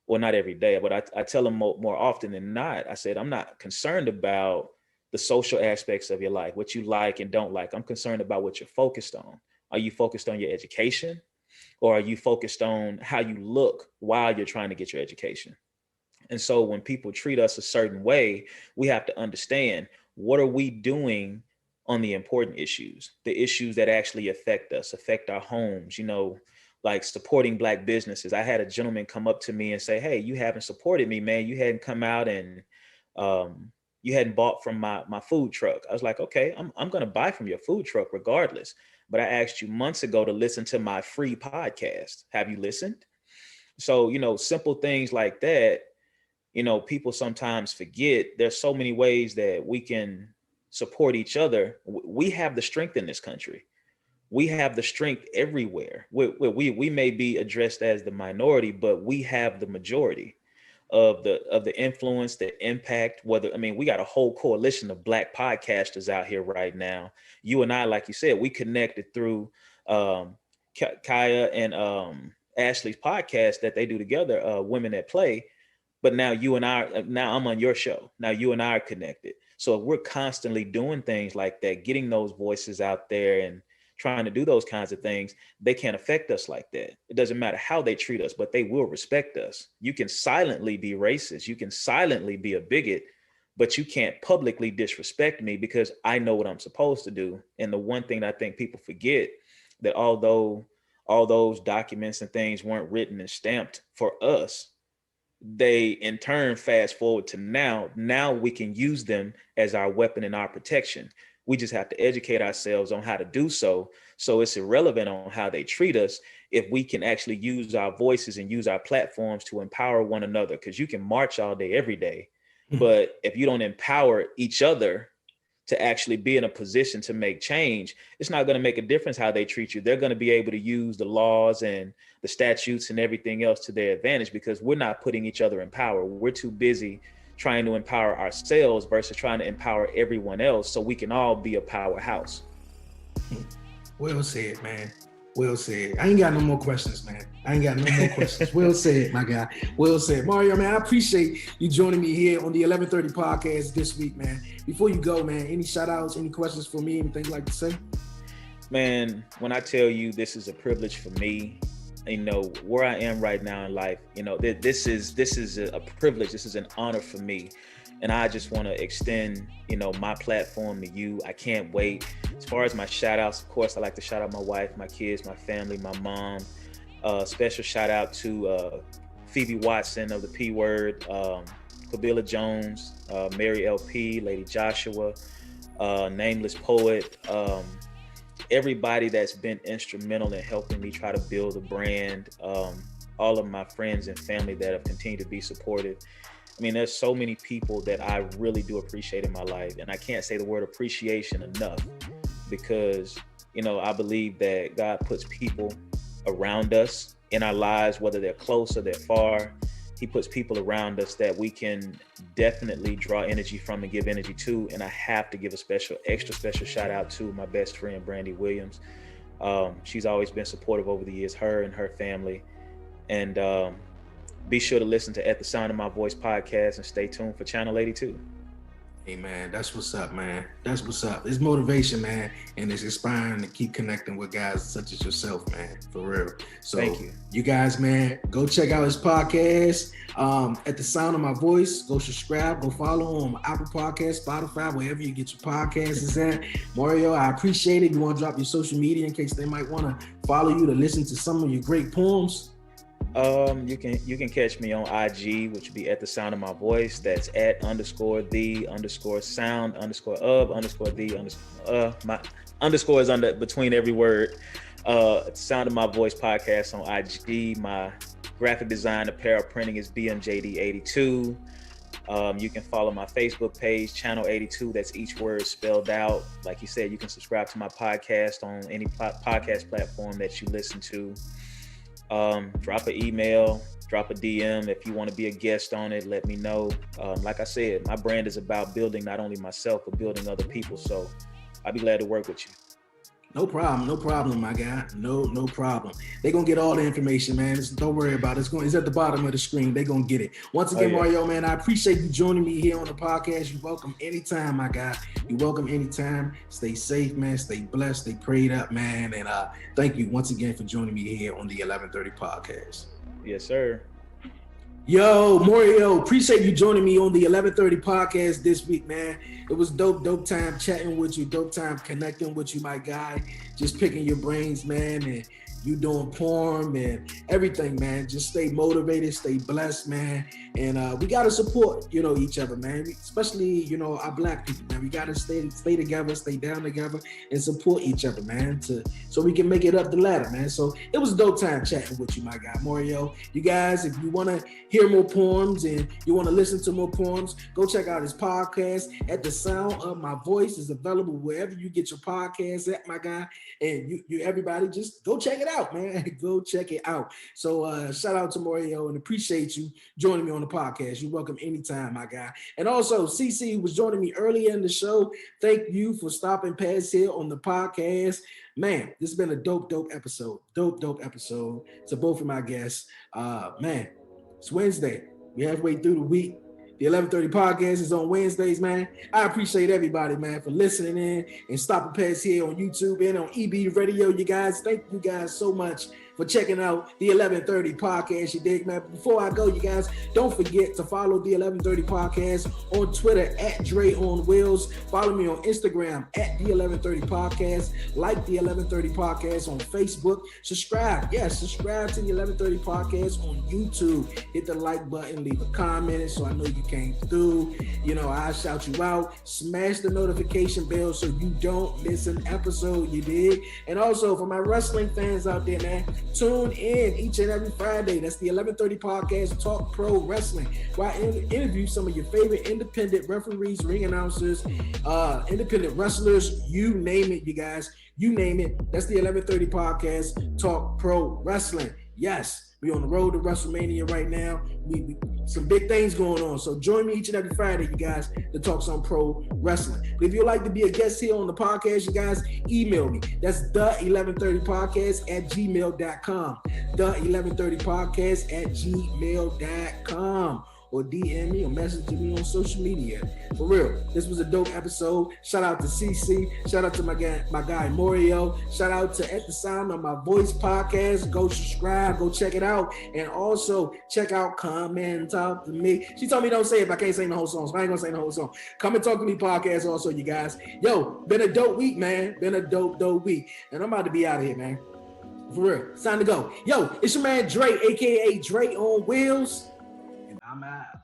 well, not every day, but I tell them more often than not, I said, I'm not concerned about the social aspects of your life, what you like and don't like. I'm concerned about what you're focused on. Are you focused on your education, or are you focused on how you look while you're trying to get your education? And so when people treat us a certain way, we have to understand, what are we doing on the important issues, the issues that actually affect us, affect our homes, you know, like supporting Black businesses. I had a gentleman come up to me and say, hey, you haven't supported me, man. You hadn't come out and you hadn't bought from my food truck. I was like, okay, I'm going to buy from your food truck regardless. But I asked you months ago to listen to my free podcast. Have you listened? So, you know, simple things like that. You know, people sometimes forget there's so many ways that we can support each other. We have the strength in this country. We have the strength everywhere. We may be addressed as the minority, but we have the majority of the influence, the impact. We got a whole coalition of Black podcasters out here right now. You and I, like you said, we connected through Kaya and Ashley's podcast that they do together, Women at Play. But now I'm on your show. Now you and I are connected. So if we're constantly doing things like that, getting those voices out there and trying to do those kinds of things, they can't affect us like that. It doesn't matter how they treat us, but they will respect us. You can silently be racist. You can silently be a bigot, but you can't publicly disrespect me because I know what I'm supposed to do. And the one thing that I think people forget, that although all those documents and things weren't written and stamped for us, they in turn fast forward to now we can use them as our weapon and our protection. We just have to educate ourselves on how to do so it's irrelevant on how they treat us if we can actually use our voices and use our platforms to empower one another. Because you can march all day every day, but if you don't empower each other to actually be in a position to make change, it's not going to make a difference how they treat you. They're going to be able to use the laws and the statutes and everything else to their advantage because we're not putting each other in power. We're too busy trying to empower ourselves versus trying to empower everyone else so we can all be a powerhouse. Well said, man. Well said. I ain't got no more questions, man. Well said, my guy. Well said. Mario, man, I appreciate you joining me here on the 1130 podcast this week, man. Before you go, man, any shout outs, any questions for me, anything you'd like to say? Man, when I tell you this is a privilege for me, you know, where I am right now in life, you know, this is a privilege. This is an honor for me. And I just want to extend, you know, my platform to you. I can't wait. As far as my shout outs, of course, I like to shout out my wife, my kids, my family, my mom. Special shout out to Phoebe Watson of the P Word, Kabila Jones, Mary LP, Lady Joshua, Nameless Poet, everybody that's been instrumental in helping me try to build a brand, all of my friends and family that have continued to be supportive. I mean, there's so many people that I really do appreciate in my life. And I can't say the word appreciation enough because, you know, I believe that God puts people around us in our lives, whether they're close or they're far. He puts people around us that we can definitely draw energy from and give energy to. And I have to give a extra special shout out to my best friend, Brandy Williams. She's always been supportive over the years, her and her family. And be sure to listen to At the Sound of My Voice podcast and stay tuned for Channel 82. Hey, man, that's what's up, man. That's what's up. It's motivation, man, and it's inspiring to keep connecting with guys such as yourself, man, for real. So Thank you. You guys, man, go check out his podcast, At the Sound of My Voice. Go subscribe, go follow him on Apple Podcasts, Spotify, wherever you get your podcasts is at. Mario, I appreciate it. You want to drop your social media in case they might want to follow you to listen to some of your great poems? You can catch me on IG, which would be At the Sound of My Voice. That's @_the_sound_of_the_. My underscore is under between every word. Sound of My Voice podcast on IG. My graphic design apparel printing is BMJD82. You can follow my Facebook page, Channel 82. That's each word spelled out. Like you said, you can subscribe to my podcast on any podcast platform that you listen to. Drop an email, drop a DM. If you want to be a guest on it, let me know. Like I said, my brand is about building not only myself, but building other people. So I'd be glad to work with you. No problem, my guy. No problem. They're gonna get all the information, man. Don't worry about it. It's at the bottom of the screen. They're gonna get it. Once again, Mario, man, I appreciate you joining me here on the podcast. You're welcome anytime, my guy. You're welcome anytime. Stay safe, man. Stay blessed. Stay prayed up, man. And thank you once again for joining me here on the 1130 podcast. Yes, sir. Yo, Moreo, appreciate you joining me on the 1130 podcast this week, man. It was dope time chatting with you, dope time connecting with you, my guy. Just picking your brains, man, and you doing porn and everything, man. Just stay motivated, stay blessed, man. And we gotta support, each other, man. Especially, our Black people, man. We gotta stay together, stay down together, and support each other, man. So we can make it up the ladder, man. So it was a dope time chatting with you, my guy, Moreo. You guys, if you wanna hear more poems and you wanna listen to more poems, go check out his podcast. At the Sound of My Voice is available wherever you get your podcasts at, my guy. And you everybody, just go check it out, man. Go check it out. So shout out to Moreo and appreciate you joining me on the podcast. You're welcome anytime, my guy. And also, Cee Cee was joining me earlier in the show. Thank you for stopping past here on the podcast. Man, this has been a dope episode. Dope episode to both of my guests. Man, it's Wednesday. We're halfway through the week. The 1130 podcast is on Wednesdays, man. I appreciate everybody, man, for listening in and stopping past here on YouTube and on EB Radio, you guys. Thank you guys so much for checking out the 1130 podcast, you dig, man. Before I go, you guys, don't forget to follow the 1130 podcast on Twitter at Dre on Wheels. Follow me on Instagram at the 1130 podcast. Like the 1130 podcast on Facebook. Subscribe to the 1130 podcast on YouTube. Hit the like button, leave a comment so I know you came through. I shout you out. Smash the notification bell so you don't miss an episode, you dig? And also for my wrestling fans out there, man, tune in each and every Friday. That's the 1130 podcast, Talk Pro Wrestling, where I interview some of your favorite independent referees, ring announcers, independent wrestlers, you name it, you guys. You name it. That's the 1130 podcast, Talk Pro Wrestling. Yes. We on the road to WrestleMania right now. We some big things going on. So join me each and every Friday, you guys, to talk some pro wrestling. But if you'd like to be a guest here on the podcast, you guys, email me. That's the1130podcast@gmail.com. The1130podcast@gmail.com. Or DM me or message me on social media. For real, this was a dope episode. Shout out to Cee Cee. Shout out to my guy Moreo. Shout out to At the Sound of My Voice podcast. Go subscribe, go check it out. And also check out Come and Talk to Me. She told me don't say it if I can't sing the whole song, so I ain't gonna sing the whole song. Come and Talk to Me podcast also, you guys. Yo, been a dope week, man. Been a dope week. And I'm about to be out of here, man. For real, it's time to go. Yo, it's your man Dre, aka Dre on Wheels. I'm out.